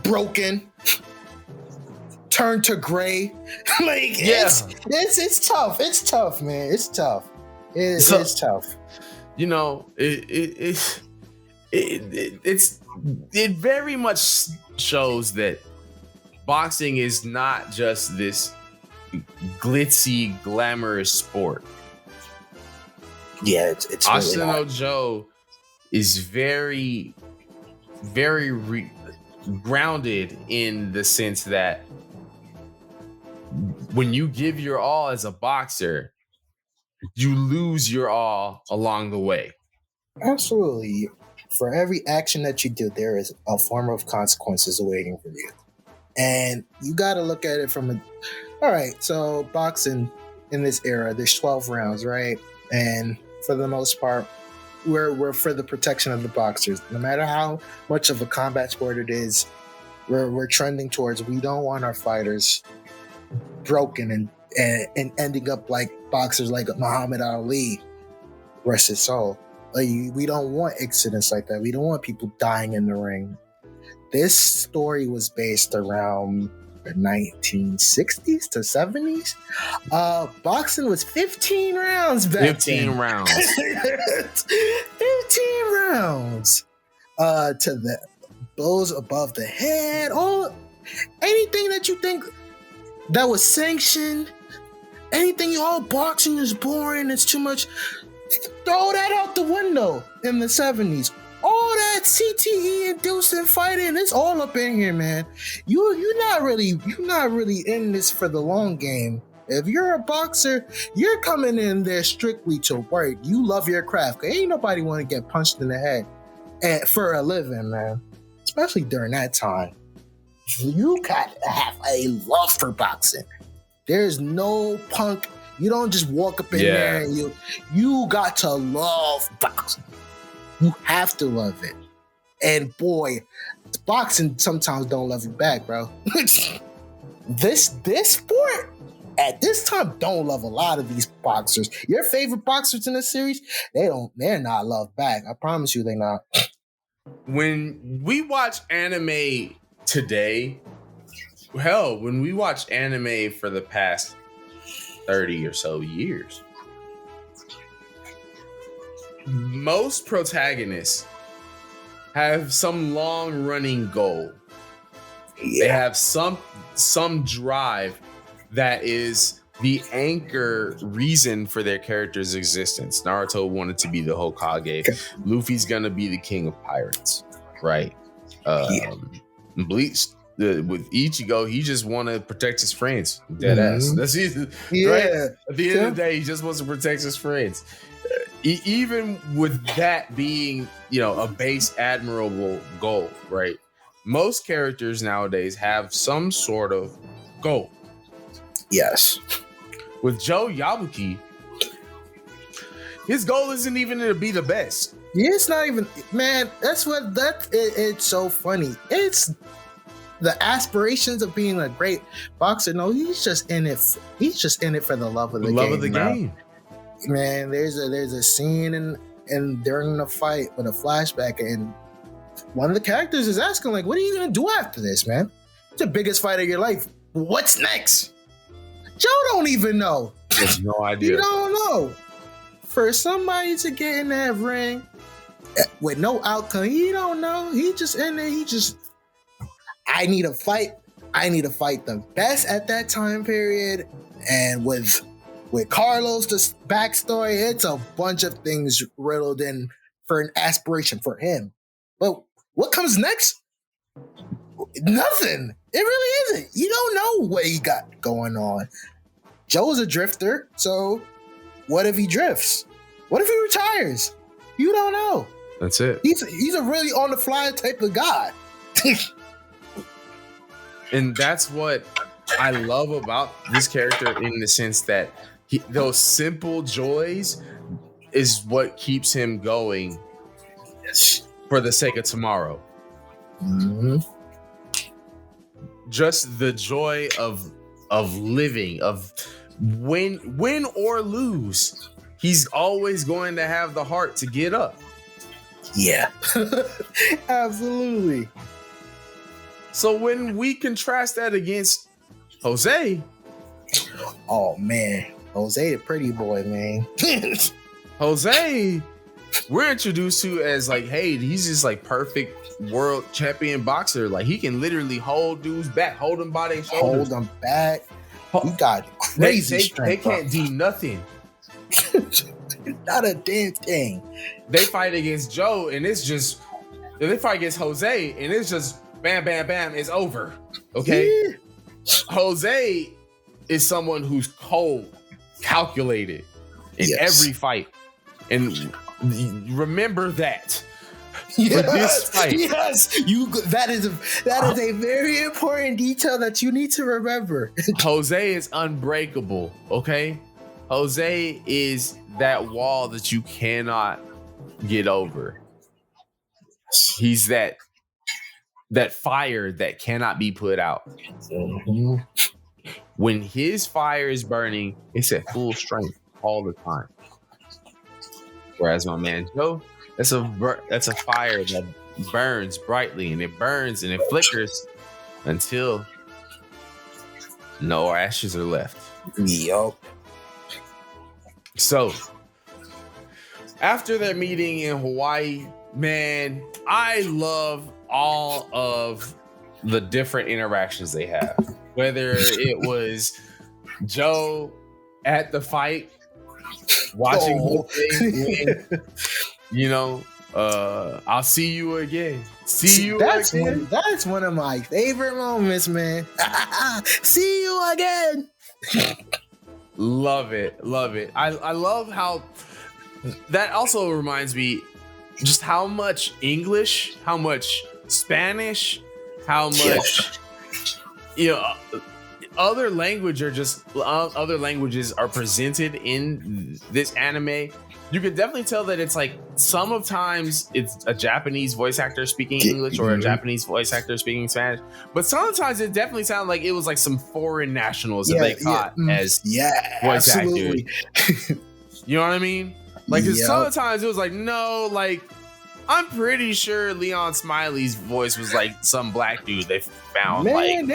broken, turned to gray. Like,
yeah,
it's tough. It's tough, man. It's tough. It's tough.
You know, it very much shows that boxing is not just this glitzy, glamorous sport.
Yeah, it's
Ashita
really
Joe is very, very grounded in the sense that when you give your all as a boxer, you lose your all along the way.
Absolutely. For every action that you do, there is a form of consequences awaiting for you. And you got to look at it all right, so boxing in this era, there's 12 rounds, right? And for the most part, we're for the protection of the boxers. No matter how much of a combat sport it is, we're trending towards, we don't want our fighters broken and ending up like boxers like Muhammad Ali, rest his soul. We don't want incidents like that. We don't want people dying in the ring. This story was based around the 1960s to 70s. Boxing was 15 rounds back
15
then.
rounds.
15 rounds. To the blows above the head. Anything that you think that was sanctioned, anything, boxing is boring, it's too much. Throw that out the window in the 70s. All that CTE inducing fighting, it's all up in here, man. You're not really in this for the long game. If you're a boxer, you're coming in there strictly to work. You love your craft. Ain't nobody want to get punched in the head for a living, man. Especially during that time. You got to have a love for boxing. There's no punk. You don't just walk up in there and you got to love boxing. You have to love it. And boy, boxing sometimes don't love you back, bro. This sport at this time don't love a lot of these boxers. Your favorite boxers in this series, they're not loved back. I promise you they're not.
When we watch anime today, when we watch anime for the past 30 or so years, most protagonists have some long-running goal. They have some drive that is the anchor reason for their character's existence. Naruto wanted to be the Hokage. Luffy's gonna be the king of pirates, right? Bleach, with Ichigo, he just want to protect his friends. Dead ass. That's easy. Right? At the end of the day, he just wants to protect his friends. Even with that being, a base admirable goal, right? most characters nowadays have some sort of goal.
Yes.
With Joe Yabuki, his goal isn't even to be the best.
Yeah, it's not even, man. It's so funny. It's the aspirations of being a great boxer. No, he's just in it. He's just in it for the love of the game. Man, there's a scene and during the fight with a flashback, and one of the characters is asking, like, what are you gonna do after this, man? It's the biggest fight of your life. What's next? Joe don't even know.
He has no idea.
You don't know. For somebody to get in that ring with no outcome, he don't know. He just in there. I need a fight. I need to fight the best at that time period. And with Carlos, the backstory, it's a bunch of things riddled in for an aspiration for him. But what comes next? Nothing. It really isn't. You don't know what he got going on. Joe's a drifter, so what if he drifts? What if he retires? You don't know.
That's it.
He's a really on the fly type of guy.
And that's what I love about this character, in the sense that those simple joys is what keeps him going for the sake of tomorrow.
Mm-hmm.
Just the joy of living, of win or lose, he's always going to have the heart to get up.
Yeah. Absolutely.
So when we contrast that against Jose,
oh man, Jose, the pretty boy, man.
Jose, we're introduced to as like, hey, he's just like perfect world champion boxer. Like, he can literally hold dudes back, hold them by their shoulders,
Hold them back. He got crazy
they
strength.
can't do nothing.
Not a damn thing.
They fight against Joe, and it's just, they fight against Jose, and it's just bam, bam, bam, it's over. Okay.
Yeah.
Jose is someone who's cold, calculated in every fight. And remember that.
Yes,
for this fight.
yes. That is a very important detail that you need to remember.
Jose is unbreakable, okay? Jose is that wall that you cannot get over. He's that fire that cannot be put out.
Mm-hmm.
When his fire is burning, it's at full strength all the time. Whereas my man Joe, that's a fire that burns brightly, and it burns and it flickers until no ashes are left.
Yup.
So after their meeting in Hawaii, man, I love all of the different interactions they have. Whether it was Joe at the fight, watching win, you know, I'll see you again.
That's one of my favorite moments, man. See you again.
Love it. I love how that also reminds me just how much English, how much Spanish, how much other languages are presented in this anime. You can definitely tell that it's like sometimes it's a Japanese voice actor speaking English or a Japanese voice actor speaking Spanish, but sometimes it definitely sounded like it was like some foreign nationals that they caught as voice actors. You know what I mean? Like, sometimes it was like, no, like, I'm pretty sure Leon Smiley's voice was like some black dude they found working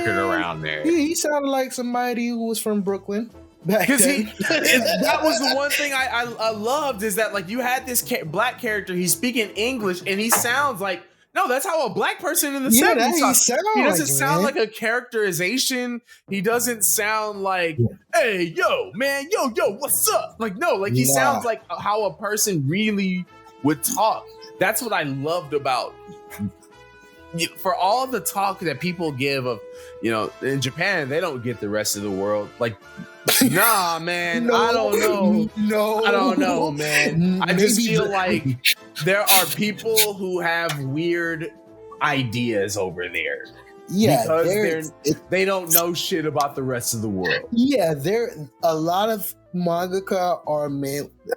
around there.
He sounded like somebody who was from Brooklyn.
Because that was the one thing I loved, is that like you had this black character, he's speaking English and he sounds like, no, that's how a black person in the 70s talks. He doesn't sound like a characterization. He doesn't sound like, hey, yo, man, yo, what's up? Like, no, like he sounds like how a person really would talk. That's what I loved about, for all the talk that people give of, in Japan, they don't get the rest of the world. Like, nah, man, I don't know, man. I just feel like there are people who have weird ideas over there.
Yeah,
because they don't know shit about the rest of the world.
Yeah, there a lot of mangaka are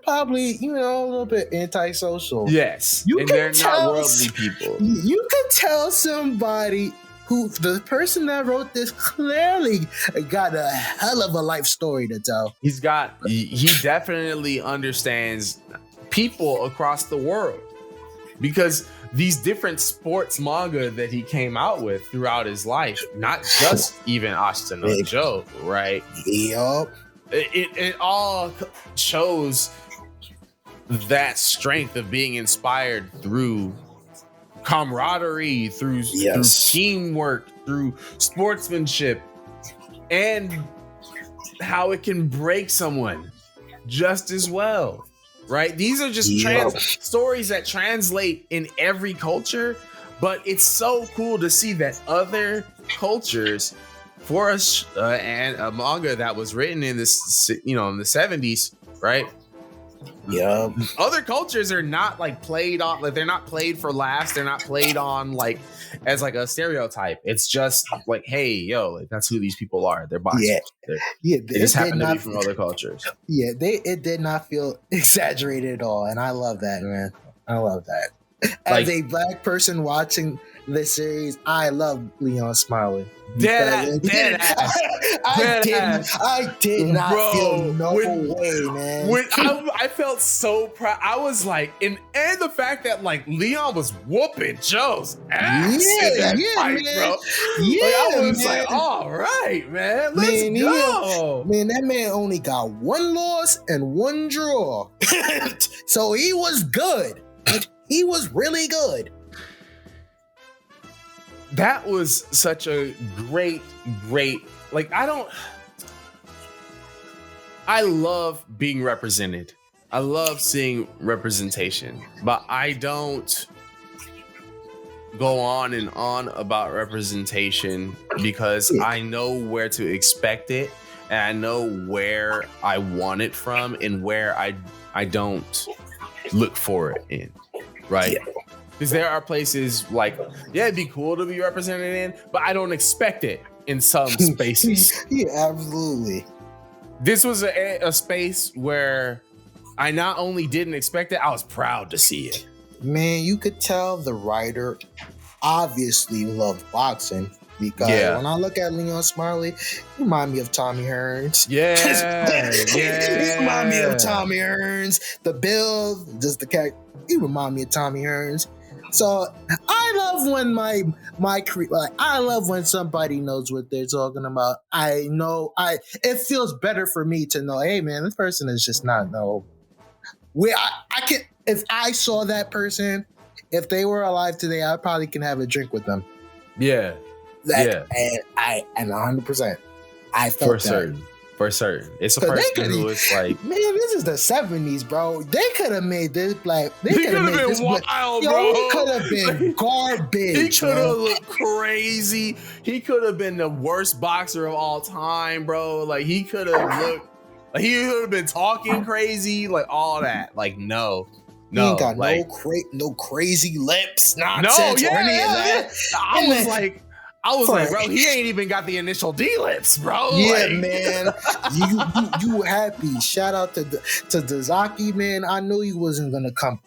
probably a little bit antisocial.
Yes, and they're not worldly people.
You can tell somebody who the person that wrote this clearly got a hell of a life story to tell.
He definitely understands people across the world, because these different sports manga that he came out with throughout his life, not just even Ashita no Joe, right?
Yup.
It all shows that strength of being inspired through camaraderie, through teamwork, through sportsmanship, and how it can break someone just as well. Right? These are just stories that translate in every culture, but it's so cool to see that other cultures, for us and a manga that was written in this, in the 70s, right?
Yeah.
Other cultures are not like played on, like they're not played for laughs. They're not played on like as like a stereotype. It's just like, hey, yo, like that's who these people are. They're boxers. They just happen to be from other cultures.
Yeah, it did not feel exaggerated at all, and I love that, man. I love that. As a black person watching this series, I love Leon Smiley.
I
did not feel no way, man.
When I felt so proud. I was like, and the fact that like Leon was whooping Joe's ass in that fight,
man.
bro.
Yeah,
like, I was
man.
like, all right, man, let's go.
Man, that man only got one loss and one draw. So he was good. He was really good.
That was such a great, like, I love being represented. I love seeing representation, but I don't go on and on about representation because I know where to expect it, and I know where I want it from and where I don't look for it in, right? Because there are places like, it'd be cool to be represented in, but I don't expect it in some spaces.
Yeah, absolutely.
This was a space where I not only didn't expect it, I was proud to see it.
Man, you could tell the writer obviously loved boxing, because when I look at Leon Smiley, he remind me of Tommy Hearns.
Yeah.
He remind me of Tommy Hearns. The build, just the character, he remind me of Tommy Hearns. So I love when I love when somebody knows what they're talking about. It feels better for me to know, hey man, this person is just not I can, if I saw that person, if they were alive today, I probably can have a drink with them.
Yeah.
And 100%. I felt
for certain. For certain. It's a person who is like,
man, this is the 70s, bro. They could have made this black.
He could have been wild, bro.
He could have been garbage.
He could have looked crazy. He could have been the worst boxer of all time, bro. Like he could have looked. Like, he could have been talking crazy, like all that. Like no.
He ain't got no crazy lips, nonsense, or any of that.
I was like, bro, he ain't even got the initial D lips, bro.
Yeah, man. You happy. Shout out to Dazaki, man. I knew he wasn't gonna come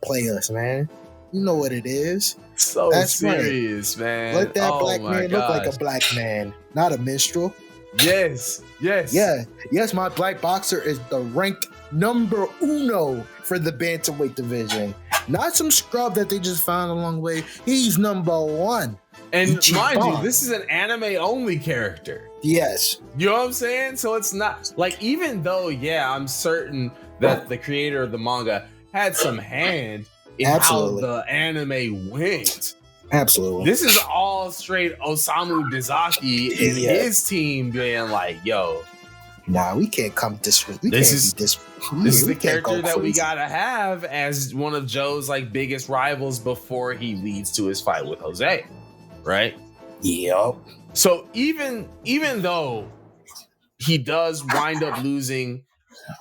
play us, man. You know what it is.
That's serious, right. Man.
Let that black man look like a black man, not a minstrel.
Yes.
Yes, my black boxer is the ranked number uno for the bantamweight division. Not some scrub that they just found along the way. He's number one.
And mind you, this is an anime only character.
Yes.
You know what I'm saying? So it's not like, even though, I'm certain that the creator of the manga had some hand in how the anime went.
Absolutely.
This is all straight Osamu Dezaki and his team being like, yo.
Nah, we can't come this way.
This is the character that we gotta have as one of Joe's like biggest rivals before he leads to his fight with Jose. Right?
Yep.
So even though he does wind up losing,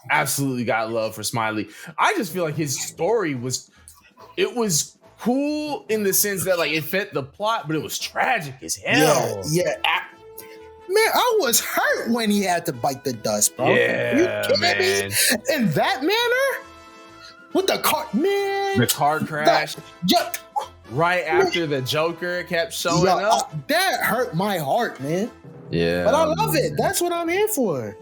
absolutely got love for Smiley. I just feel like his story was cool in the sense that like it fit the plot, but it was tragic as hell.
Yeah. Man, I was hurt when he had to bite the dust, bro.
Yeah,
you kidding
man.
me? In that manner? With the car, man.
The car crash.
Yeah.
Right after the Joker kept showing up.
That hurt my heart, man.
Yeah.
But I love it. That's what I'm here for.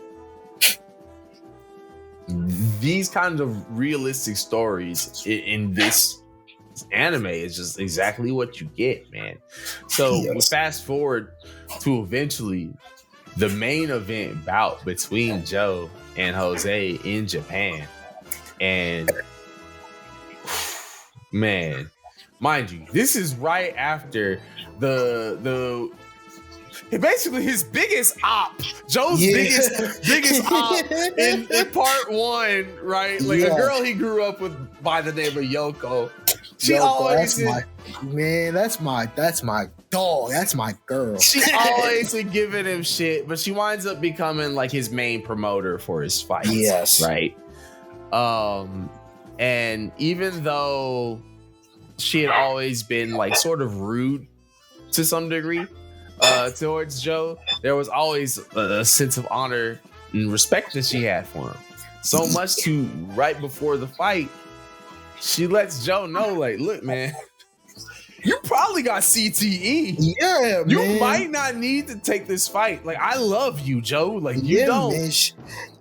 These kinds of realistic stories in this anime is just exactly what you get, man. So we fast forward to eventually the main event bout between Joe and Jose in Japan. And man, mind you, this is right after the basically his biggest op, Joe's biggest op in part one, right? Like a girl he grew up with by the name of Yoko.
That's my dog. That's my girl.
She always been giving him shit, but she winds up becoming like his main promoter for his fights.
Yes.
Right. And even though she had always been like sort of rude to some degree towards Joe, there was always a sense of honor and respect that she had for him. So much to right before the fight, she lets Joe know, like, look, man, you probably got CTE.
Yeah,
you
man.
might not need to take this fight. Like, I love you, Joe. Like, you don't.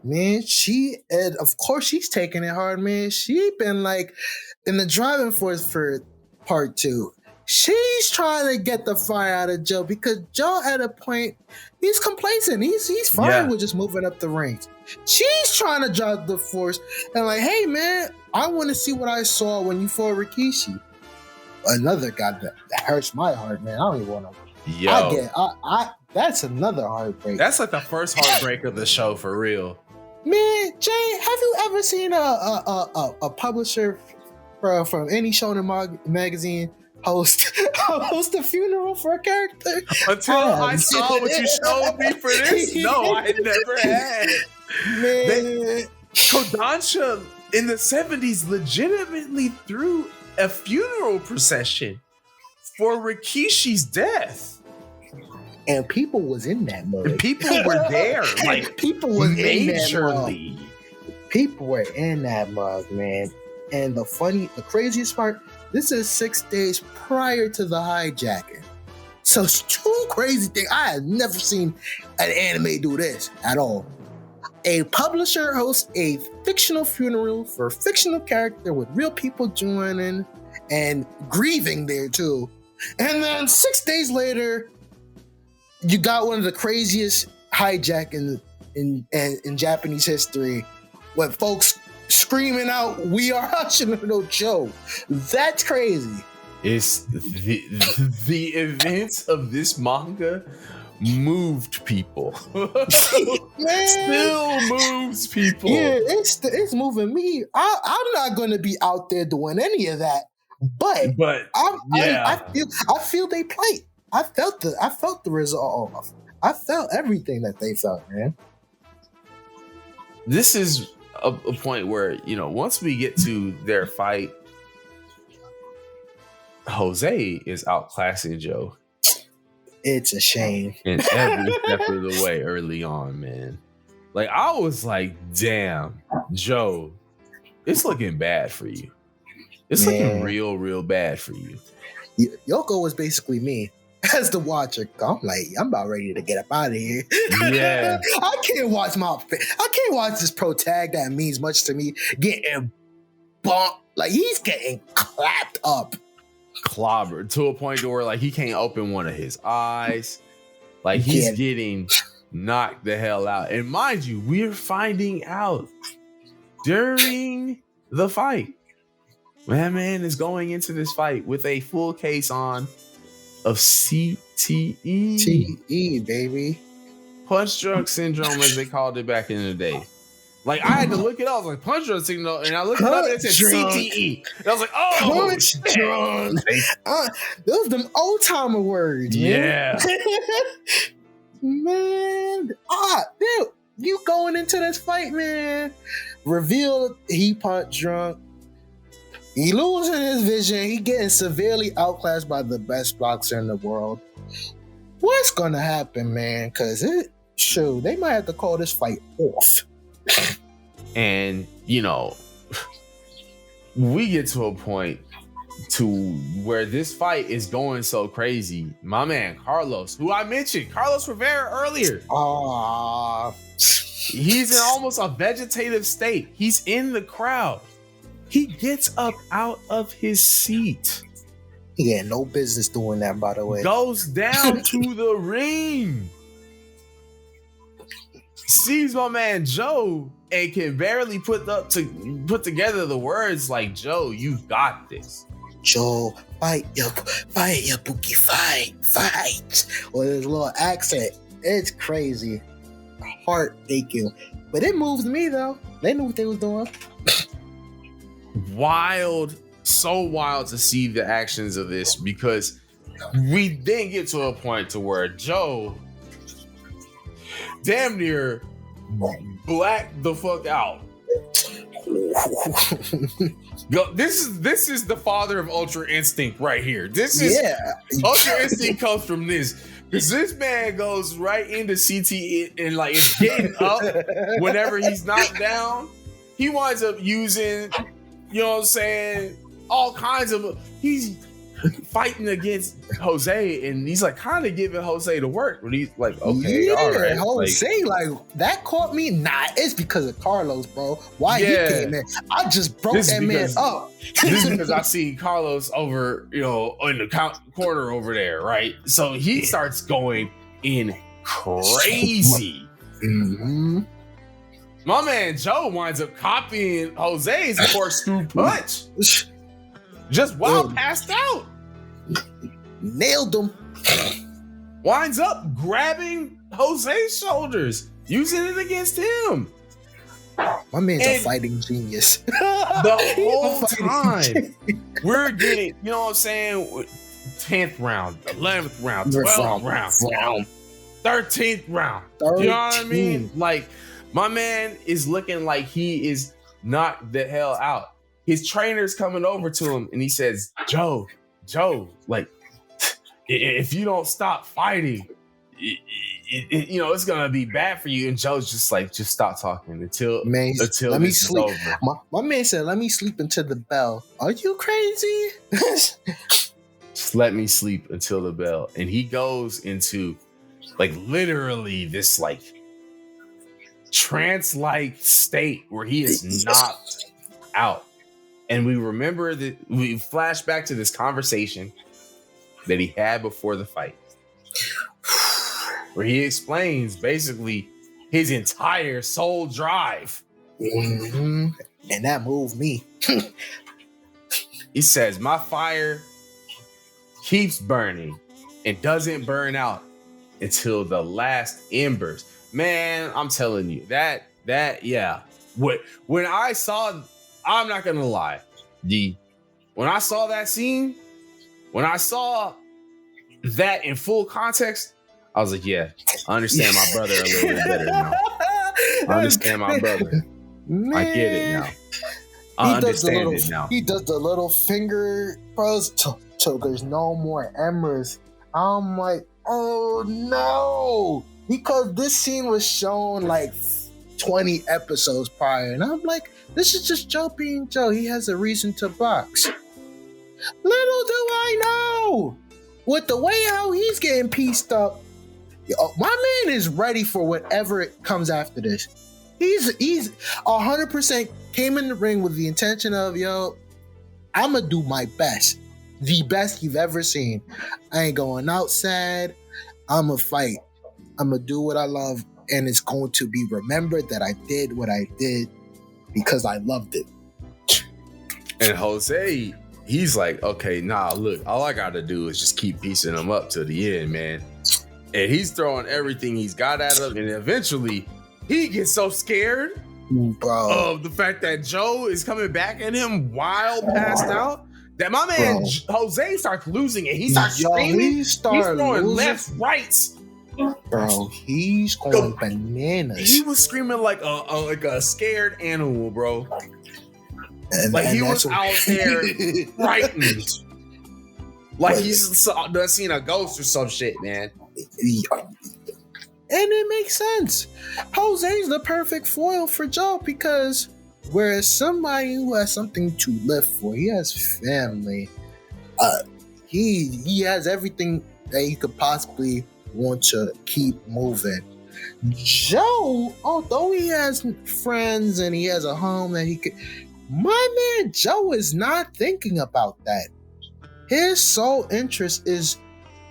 Man, and of course she's taking it hard, man. She been like in the driving force for part 2. She's trying to get the fire out of Joe because Joe at a point, he's complacent. He's fine with just moving up the ranks. She's trying to drive the force and like, hey man, I want to see what I saw when you fought Rikishi. Another guy that hurts my heart, man. I don't even want to.
Yo,
that's another heartbreak.
That's like the first heartbreak of the show for real.
Man, Jay, have you ever seen a publisher from any shonen magazine host a funeral for a character?
Until I saw what you showed me for this, no, I never had.
Man,
Kodansha in the 70s legitimately threw a funeral procession for Rikishi's death.
And people was in that mug.
People were there. Like,
people was
majorly.
in that mug. People were in that mug, man. And the craziest part, this is 6 days prior to the hijacking. So it's 2 crazy things. I have never seen an anime do this at all. A publisher hosts a fictional funeral for a fictional character with real people joining and grieving there too. And then 6 days later, you got one of the craziest hijackings in Japanese history with folks screaming out, "We are Hashimoto Joe." That's crazy.
It's the events of this manga moved people. Still moves people.
Yeah, it's moving me. I'm not going to be out there doing any of that, but I feel they played. I felt the resolve. I felt everything that they felt, man.
This is a point where, you know, once we get to their fight, Jose is outclassing Joe.
It's a shame.
In every step of the way early on, man. Like, I was like, damn, Joe, it's looking bad for you. It's looking real bad for you.
Yoko was basically me as the watcher. I'm like, I'm about ready to get up out of here.
Yeah.
I can't watch this pro tag that means much to me getting bumped. Like, he's getting clapped up.
Clobbered to a point to where like he can't open one of his eyes. Like, he's getting knocked the hell out. And mind you, we're finding out during the fight, my man is going into this fight with a full case on of CTE.
TE, baby.
Punch drunk syndrome, as they called it back in the day. Like, I had to look it up. I was like, punch drunk syndrome, and I looked it up and it said CTE. And I was like, oh,
punch drunk. Those them old timer words, man.
Yeah.
Man. Dude, you going into this fight, man. Reveal he punch drunk. He losing his vision. He getting severely outclassed by the best boxer in the world. What's gonna happen, man? Because they might have to call this fight off.
And we get to a point to where this fight is going so crazy. My man Carlos, who I mentioned, Carlos Rivera earlier. He's in almost a vegetative state. He's in the crowd. He gets up out of his seat.
He had no business doing that, by the way.
Goes down to the ring. Sees my man Joe and can barely put together the words like, Joe, you got this.
Joe, fight, Yabuki, fight. With his little accent. It's crazy. Heart aching. But it moved me, though. They knew what they was doing.
Wild, so wild to see the actions of this, because we then get to a point to where Joe damn near blacked the fuck out. This is the father of Ultra Instinct right here. Ultra Instinct comes from this. Because this man goes right into CT and like is getting up whenever he's knocked down. He winds up using, all kinds of, he's fighting against Jose, and he's like kind of giving Jose the work. But he's like, okay, all right.
Jose, like that caught me. Nah, it's because of Carlos, bro. Why he came in? I just broke that man up.
This is because I see Carlos over, in the corner over there, right? So he starts going in crazy.
Mm-hmm.
My man Joe winds up copying Jose's corkscrew punch. Just passed out.
Nailed him.
Winds up grabbing Jose's shoulders, using it against him.
My man's a fighting genius.
The whole time we're getting, 10th round, 11th round, 12th round, 13th round. You know what I mean? Like, my man is looking like he is knocked the hell out. His trainer's coming over to him and he says, Joe, like, if you don't stop fighting, it's gonna be bad for you. And Joe's just like, just stop talking until
let me sleep.
Is over.
My man said, let me sleep until the bell. Are you crazy?
Just let me sleep until the bell. And he goes into like literally this like trance-like state where he is knocked out. And we remember that we flash back to this conversation that he had before the fight, where he explains basically his entire soul drive.
Mm-hmm. And that moved me.
He says, my fire keeps burning and doesn't burn out until the last embers. Man, I'm telling you, that when I saw, I'm not gonna lie, when I saw that scene, when I saw that in full context, I was like, yeah, I understand my brother a little bit better now. I understand my brother. Man. I get it now. I understand it now.
He does the little finger pros till there's no more embers. I'm like, oh no. Because this scene was shown like 20 episodes prior. And I'm like, this is just Joe being Joe. He has a reason to box. Little do I know, with the way how he's getting pieced up, my man is ready for whatever comes after this. He's 100% came in the ring with the intention of, I'm going to do my best. The best you've ever seen. I ain't going out sad. I'm going to fight. I'm going to do what I love. And it's going to be remembered that I did what I did because I loved it.
And Jose, he's like, okay, nah, look, all I got to do is just keep piecing him up to the end, man. And he's throwing everything he's got at him. And eventually, he gets so scared of the fact that Joe is coming back at him while passed out that my man Jose starts losing it. He starts screaming. He's throwing left, rights.
Bro, he's going bananas.
He was screaming like a scared animal, bro. Like he was
that's
out there frightened. Like he's done seen a ghost or some shit, man.
And it makes sense. Jose's the perfect foil for Joe because whereas somebody who has something to live for, he has family. He has everything that he could possibly want to keep moving. Joe, although he has friends and he has a home that he could, my man Joe is not thinking about that. His sole interest is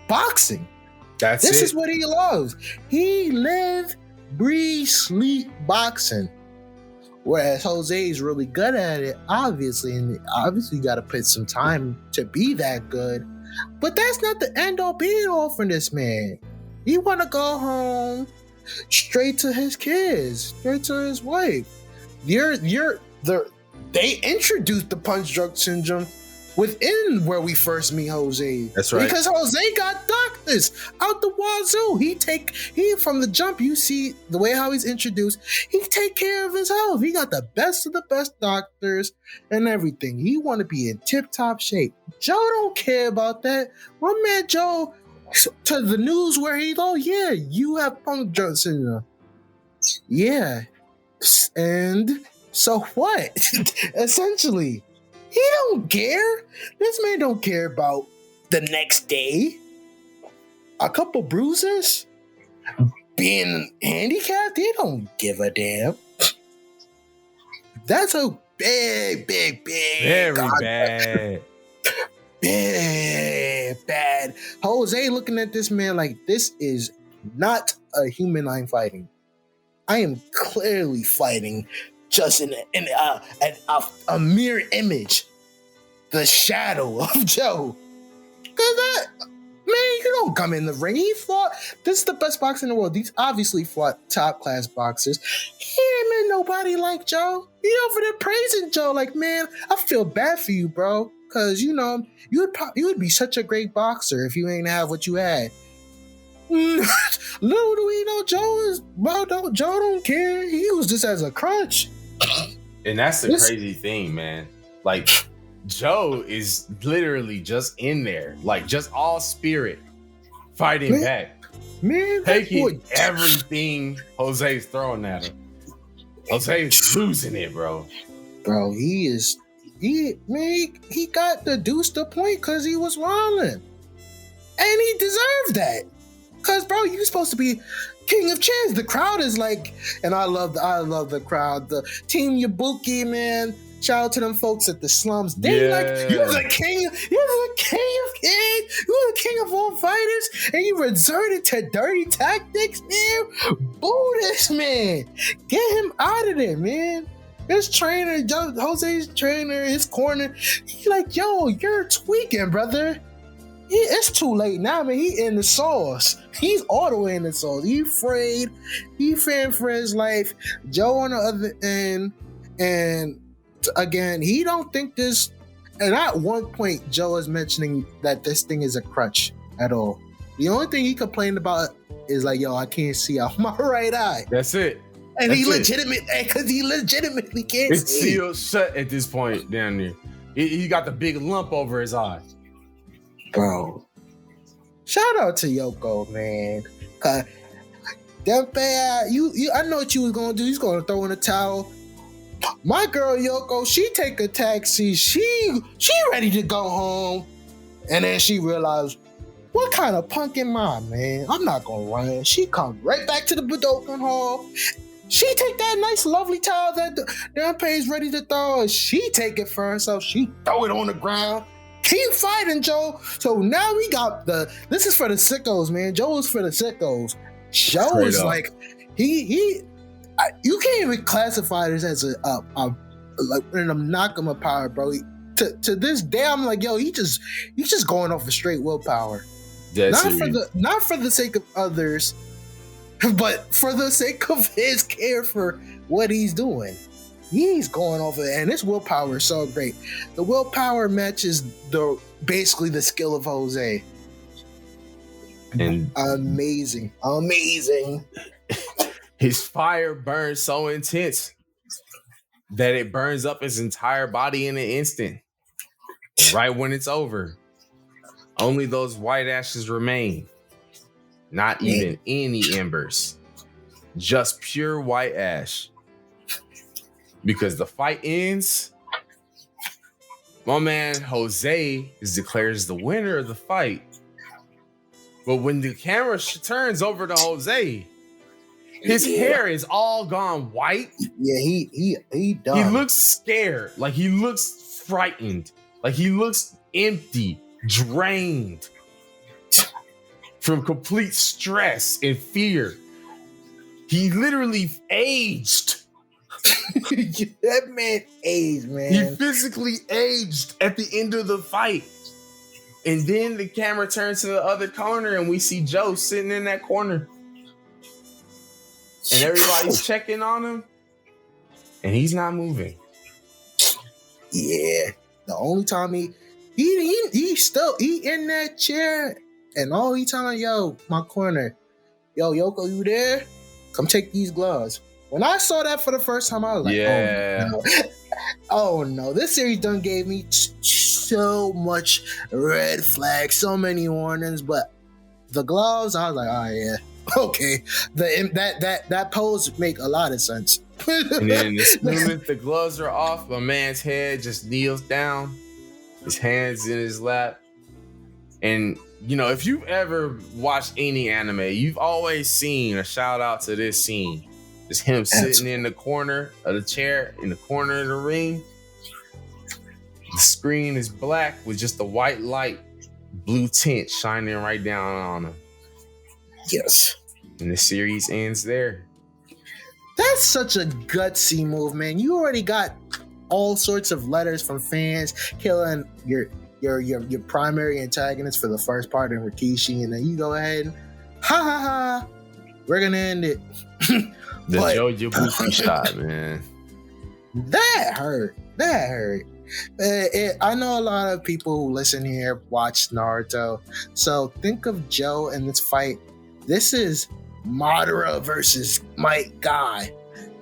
boxing. This is what he loves. He live, breathe, sleep boxing. Whereas Jose is really good at it, obviously, and obviously you got to put some time to be that good. But that's not the end all be all for this man. He want to go home straight to his kids, straight to his wife. They introduced the punch drunk syndrome within where we first meet Jose.
That's right.
Because Jose got doctors out the wazoo. He from the jump, you see the way how he's introduced, he take care of his health. He got the best of the best doctors and everything. He want to be in tip-top shape. Joe don't care about that. My man Joe, to the news where he's, oh yeah, you have punk drunk syndrome. Yeah. And so what? Essentially. He don't care. This man don't care about the next day. A couple bruises, being handicapped, he don't give a damn. That's a big,
very bad.
Bad. Jose looking at this man like this is not a human I'm fighting. I am clearly fighting just in a mere image, the shadow of Joe. Cause man, you don't come in the ring. He fought. This is the best boxer in the world. He's obviously fought top class boxers. He ain't met nobody like Joe. He over there praising Joe like, man, I feel bad for you, bro. Cause you know you would be such a great boxer if you ain't have what you had. Little do we know Joe don't care. He used this as a crutch.
And that's the crazy thing, man. Like, Joe is literally just in there, like just all spirit, fighting back,
man,
taking everything Jose's throwing at him. Jose's losing it, bro.
Bro, he got the deuce to point because he was wilding, and he deserved that. Cause bro, you supposed to be king of chins. The crowd is like, and I love the crowd. The team Yabuki, man. Shout out to them folks at the slums. They like, you're the king of kings. You're the king of all fighters, and you resorted to dirty tactics, man. Boo this man. Get him out of there, man. His trainer, Jose's trainer, his corner. He like, yo, you're tweaking, brother. It's too late now, man. He in the sauce. He's all the way in the sauce. He afraid. He fearing for his life. Joe on the other end. And again, he don't think this. And at one point, Joe is mentioning that this thing is a crutch at all. The only thing he complained about is like, yo, I can't see out my right eye.
That's it.
And he legitimately can't
it's
see.
It's sealed shut at this point down there. He got the big lump over his eye.
Bro, shout out to Yoko, man. I know what you was gonna do. He's gonna throw in a towel. My girl Yoko, she take a taxi. She ready to go home, and then she realized, what kind of punk am I, man? I'm not gonna run. She come right back to the Budokan Hall. She take that nice, lovely towel that Danpei's ready to throw. And she take it for herself. She throw it on the ground. Keep fighting, Joe. So now we got this is for the sickos, man. Joe is for the sickos. Joe is like, you can't even classify this as a knock-em power, bro. To this day, I'm like, yo, he's just going off of straight willpower. Not for the sake of others, but for the sake of his care for what he's doing. He's going off of it, and his willpower is so great. The willpower matches basically the skill of Jose.
And
amazing.
His fire burns so intense. that it burns up his entire body in an instant. Right when it's over, only those white ashes remain. Not even any embers. Just pure white ash. Because the fight ends, my man Jose is declared as the winner of the fight. But when the camera turns over to Jose, his hair is all gone white.
Yeah, he done.
He looks scared. Like he looks frightened. Like he looks empty, drained from complete stress and fear. He literally aged.
That man aged, man.
He physically aged at the end of the fight. And then the camera turns to the other corner and we see Joe sitting in that corner. And everybody's checking on him. And he's not moving.
Yeah. The only time he still in that chair, and all he telling, yo, my corner, yo, Yoko, you there? Come take these gloves. When I saw that for the first time, I was like,
yeah.
Oh no, this series done gave me so much red flags, so many warnings, but the gloves, I was like, oh yeah, okay. That pose make a lot of sense.
And then as soon as the gloves are off, my man's head just kneels down, his hands in his lap. And you know, if you've ever watched any anime, you've always seen a shout out to this scene. It's him sitting in the corner of the chair, in the corner of the ring. The screen is black with just a white light, blue tint shining right down on him.
Yes.
And the series ends there.
That's such a gutsy move, man. You already got all sorts of letters from fans killing your primary antagonist for the first part in Rikishi, and then you go ahead and ha, we're gonna end it.
The Joe Yabuki shot, man.
That hurt. I know a lot of people who listen here watch Naruto, so think of Joe in this fight. This is Madara versus Mike Guy,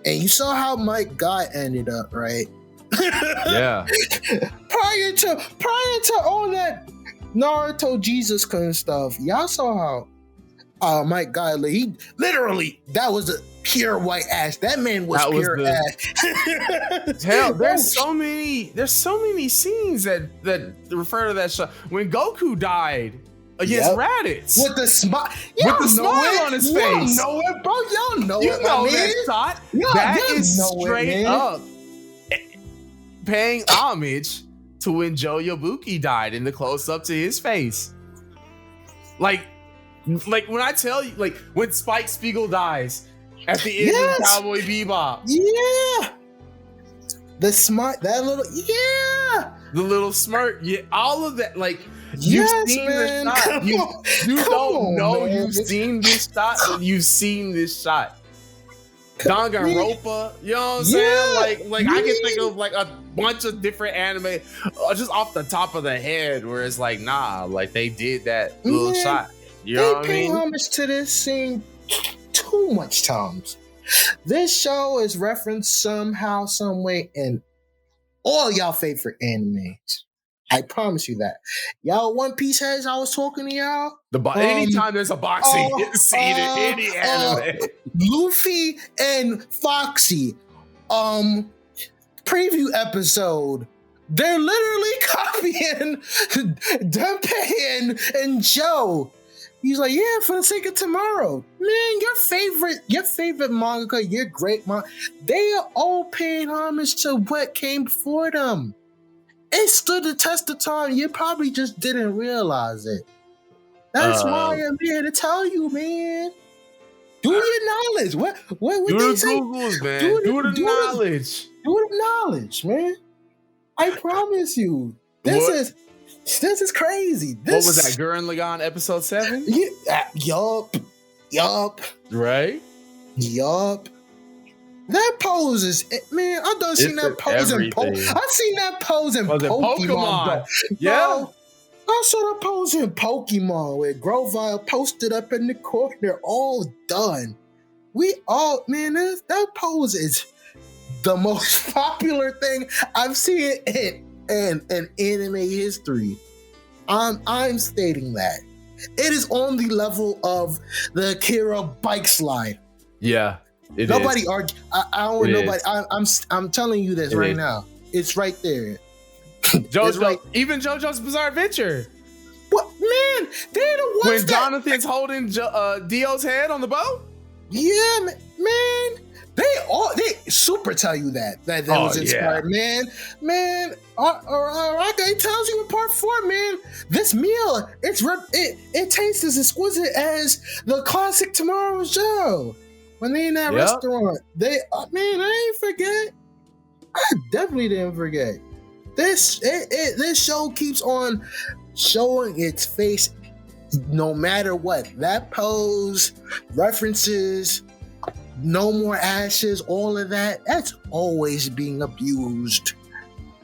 and you saw how Mike Guy ended up, right?
Yeah.
prior to all that Naruto Jesus kind of stuff, y'all saw how Mike Guy, he literally, that was a pure white ash. That man was pure ash.
Hell, there's so many scenes that refer to that shot. When Goku died against Raditz
with the smile,
on his face.
Y'all know it, bro. Y'all know
you
it.
Know that shot. That is straight up paying homage to when Joe Yabuki died in the close up to his face. Like when I tell you, like when Spike Spiegel dies at the end of Cowboy Bebop.
Yeah. The smart, the
little smirk, all of that. Like
you've
seen
man.
this shot. You don't know you've seen this shot. You've seen this shot. Danganronpa, you know what I'm saying? Like I can think of like a bunch of different anime just off the top of the head where it's like, nah, like they did that little shot. You know what I mean?
They pay homage to this scene too much times. This show is referenced somehow, some way in all y'all favorite animes. I promise you that. Y'all One Piece heads, I was talking to y'all.
Anytime there's a boxing scene in any anime.
Luffy and Foxy preview episode. They're literally copying Denpei and Joe. He's like, yeah, for the sake of tomorrow. Man, your favorite mangaka, your great manga, they are all paying homage to what came before them. It stood the test of time. You probably just didn't realize it. That's why I'm here to tell you, man. Do your knowledge. What
do
they
the
say?
Googles, man. Do the knowledge.
Do the knowledge, man. I promise you. This is crazy.
What was that? Gurren Lagann episode 7?
Yeah, yup.
Right?
Yup. That pose is, man, I done seen that pose in Pokemon. I've seen that pose in Pokemon. Bro.
Yeah.
Bro, I saw that pose in Pokemon where Grovyle posted up in the corner, all done. That pose is the most popular thing I've seen in anime history. I'm stating that. It is on the level of the Akira bike slide.
Yeah,
nobody
is.
argue. I don't want nobody. I'm telling you this right now. It's right there.
JoJo,
right.
Even JoJo's Bizarre Adventure.
What, man? They're the ones
when Jonathan's holding Dio's head on the boat.
Yeah, man. They super tell you that was inspired, man. It tells you in part 4, man. This meal, it tastes as exquisite as the classic Tomorrow's Joe. When they in that restaurant, I ain't forget. I definitely didn't forget. This show keeps on showing its face, no matter what. That pose, references. No more ashes, all of that's always being abused.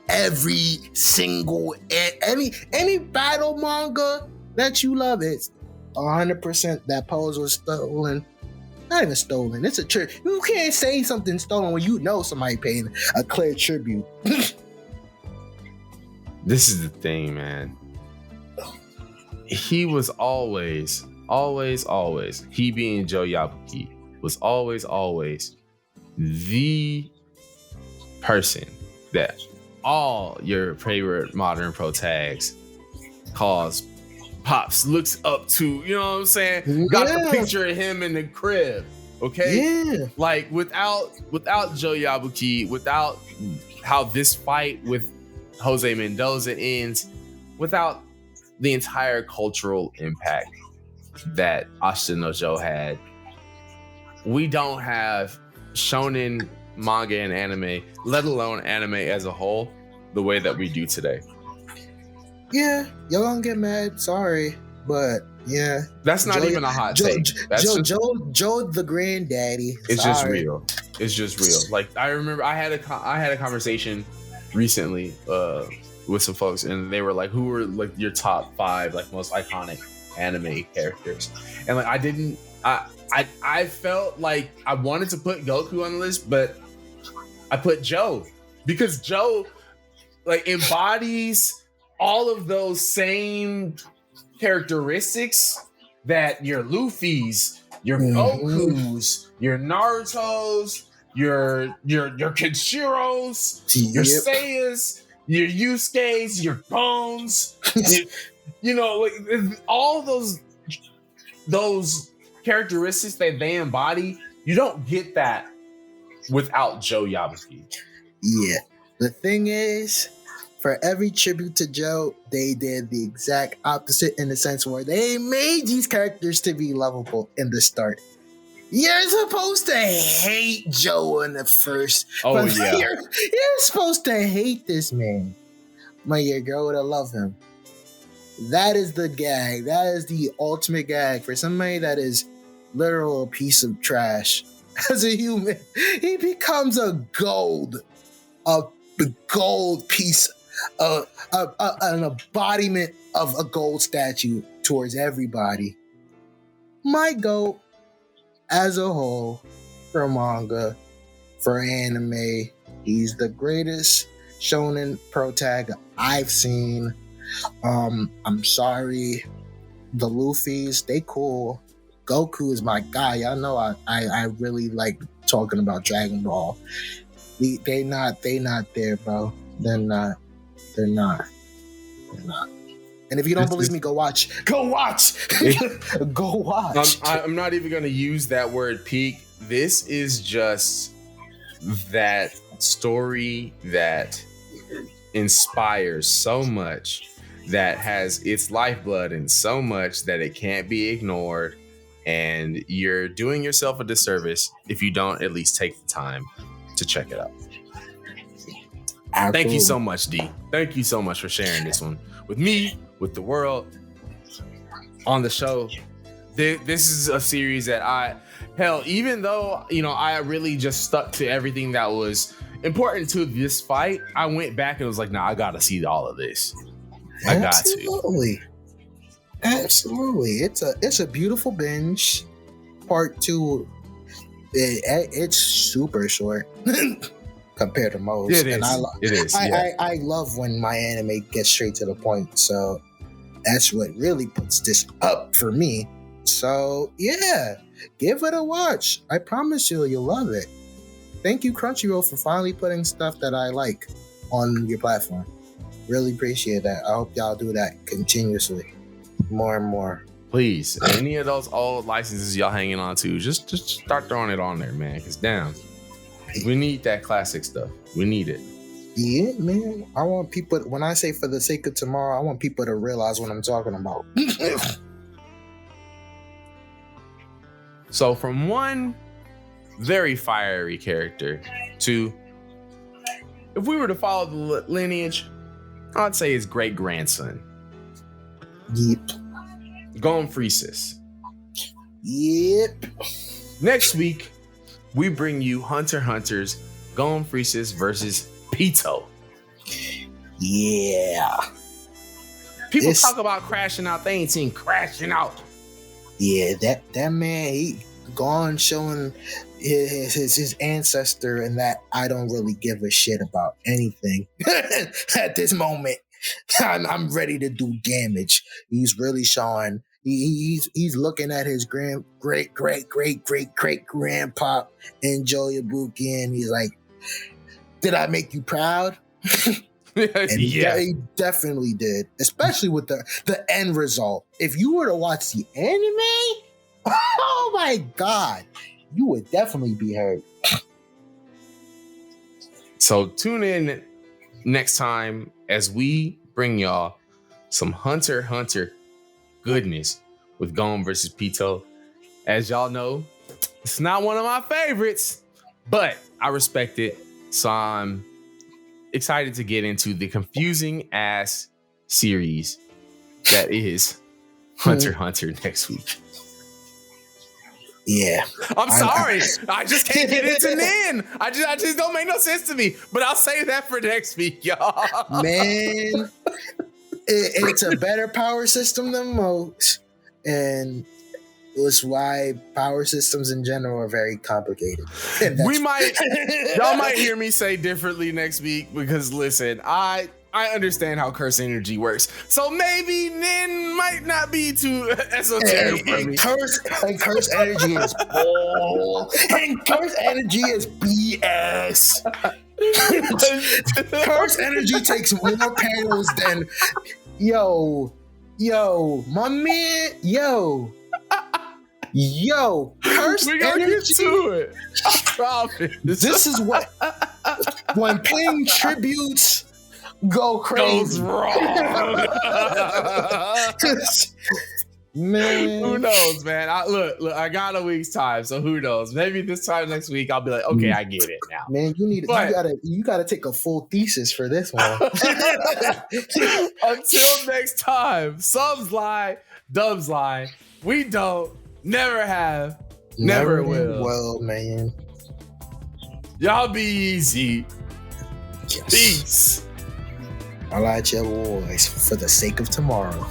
Every single any battle manga that you love, it's 100% that pose was stolen. Not even stolen. It's a tribute. You can't say something stolen when you know somebody paying a clear tribute.
This is the thing, man. He was always, he being Joe Yabuki, was always the person that all your favorite modern pro tags Pops looks up to, you know what I'm saying? Got the picture of him in the crib, okay?
Yeah.
Like without Joe Yabuki, without how this fight with Jose Mendoza ends, without the entire cultural impact that Ashita no Joe had, we don't have shonen manga and anime, let alone anime as a whole, the way that we do today.
Yeah, y'all don't get mad. Sorry, but yeah,
that's not even a hot take.
Joe, the granddaddy.
It's just real. It's just real. Like I remember, I had a conversation recently with some folks, and they were like, "Who were like your top 5 like most iconic anime characters?" And like I felt like I wanted to put Goku on the list, but I put Joe because Joe like embodies all of those same characteristics that your Luffy's, your Goku's, your Naruto's, your Kenshiro's, your Seiya's, your Yusuke's, your Bones, you know, like all those characteristics that they embody, you don't get that without Joe Yabuki.
Yeah. The thing is, for every tribute to Joe, they did the exact opposite in the sense where they made these characters to be lovable in the start. You're supposed to hate Joe in the first.
Oh, yeah.
You're supposed to hate this man. But you grow to love him. That is the gag. That is the ultimate gag for somebody that is literal piece of trash. As a human, he becomes a gold piece, an embodiment of a gold statue towards everybody. My goat, as a whole, for manga, for anime, he's the greatest shonen pro tag I've seen. I'm sorry, the Luffy's, they cool. Goku is my guy. Y'all know I really like talking about Dragon Ball. They not there, bro. They're not. And if you don't believe me, go watch. Go watch.
I'm not even going to use that word peak. This is just that story that inspires so much, that has its lifeblood in so much that it can't be ignored. And you're doing yourself a disservice if you don't at least take the time to check it out. Absolutely. Thank you so much, D. Thank you so much for sharing this one with me, with the world, on the show. This is a series that even though, you know, I really just stuck to everything that was important to this fight, I went back and was like, nah, I gotta see all of this. I got to.
Absolutely. It's a beautiful binge. Part 2, it's super short. compared to most.
It is.
And
It is.
I love when my anime gets straight to the point. So that's what really puts this up for me. So yeah, give it a watch. I promise you'll love it. Thank you, Crunchyroll, for finally putting stuff that I like on your platform. Really appreciate that. I hope y'all do that continuously, more and more.
Please, any of those old licenses y'all hanging on to, just start throwing it on there, man. Cause damn, we need that classic stuff. We need it.
Yeah, man. I want people, when I say for the sake of tomorrow, I want people to realize what I'm talking about.
So from one very fiery character to, if we were to follow the lineage, I'd say his great grandson.
Yep.
Gon Freesis.
Yep.
Next week, we bring you Hunter x Hunter's Gon Freesis versus Pito.
Yeah.
People talk about crashing out. They ain't seen crashing out.
Yeah, that man, he gone showing his ancestor, and that I don't really give a shit about anything at this moment. I'm ready to do damage. He's really showing. He's looking at his great grandpa enjoy Yabuki, and he's like, "Did I make you proud?" And
Yeah,
he definitely did, especially with the end result. If you were to watch the anime, oh my god, you would definitely be hurt.
so tune in next time as we bring y'all some Hunter x Hunter goodness with Gon versus Pito. As y'all know, it's not one of my favorites, but I respect it, so I'm excited to get into the confusing ass series that is Hunter x Hunter next week.
Yeah,
I'm sorry, I just can't get into Nin. I just don't make no sense to me. But I'll save that for next week, y'all.
man, it's a better power system than most, and it's why power systems in general are very complicated.
Y'all might hear me say differently next week because listen, I understand how curse energy works, so maybe Nin might not be too esoteric for me.
Curse energy is bull, and curse energy is BS. Curse energy takes more panels than my man, curse
We gotta
energy.
get to it. I promise.
This is what when paying tributes go crazy.
Goes wrong.
Man,
Who knows, man? Look, I got a week's time, so who knows? Maybe this time next week I'll be like, okay, I get it now.
Man, you gotta take a full thesis for this one.
Until next time, subs lie, dubs lie. We don't, never have, never will.
Well, man.
Y'all be easy.
Yes.
Peace.
I like your boys for the sake of tomorrow.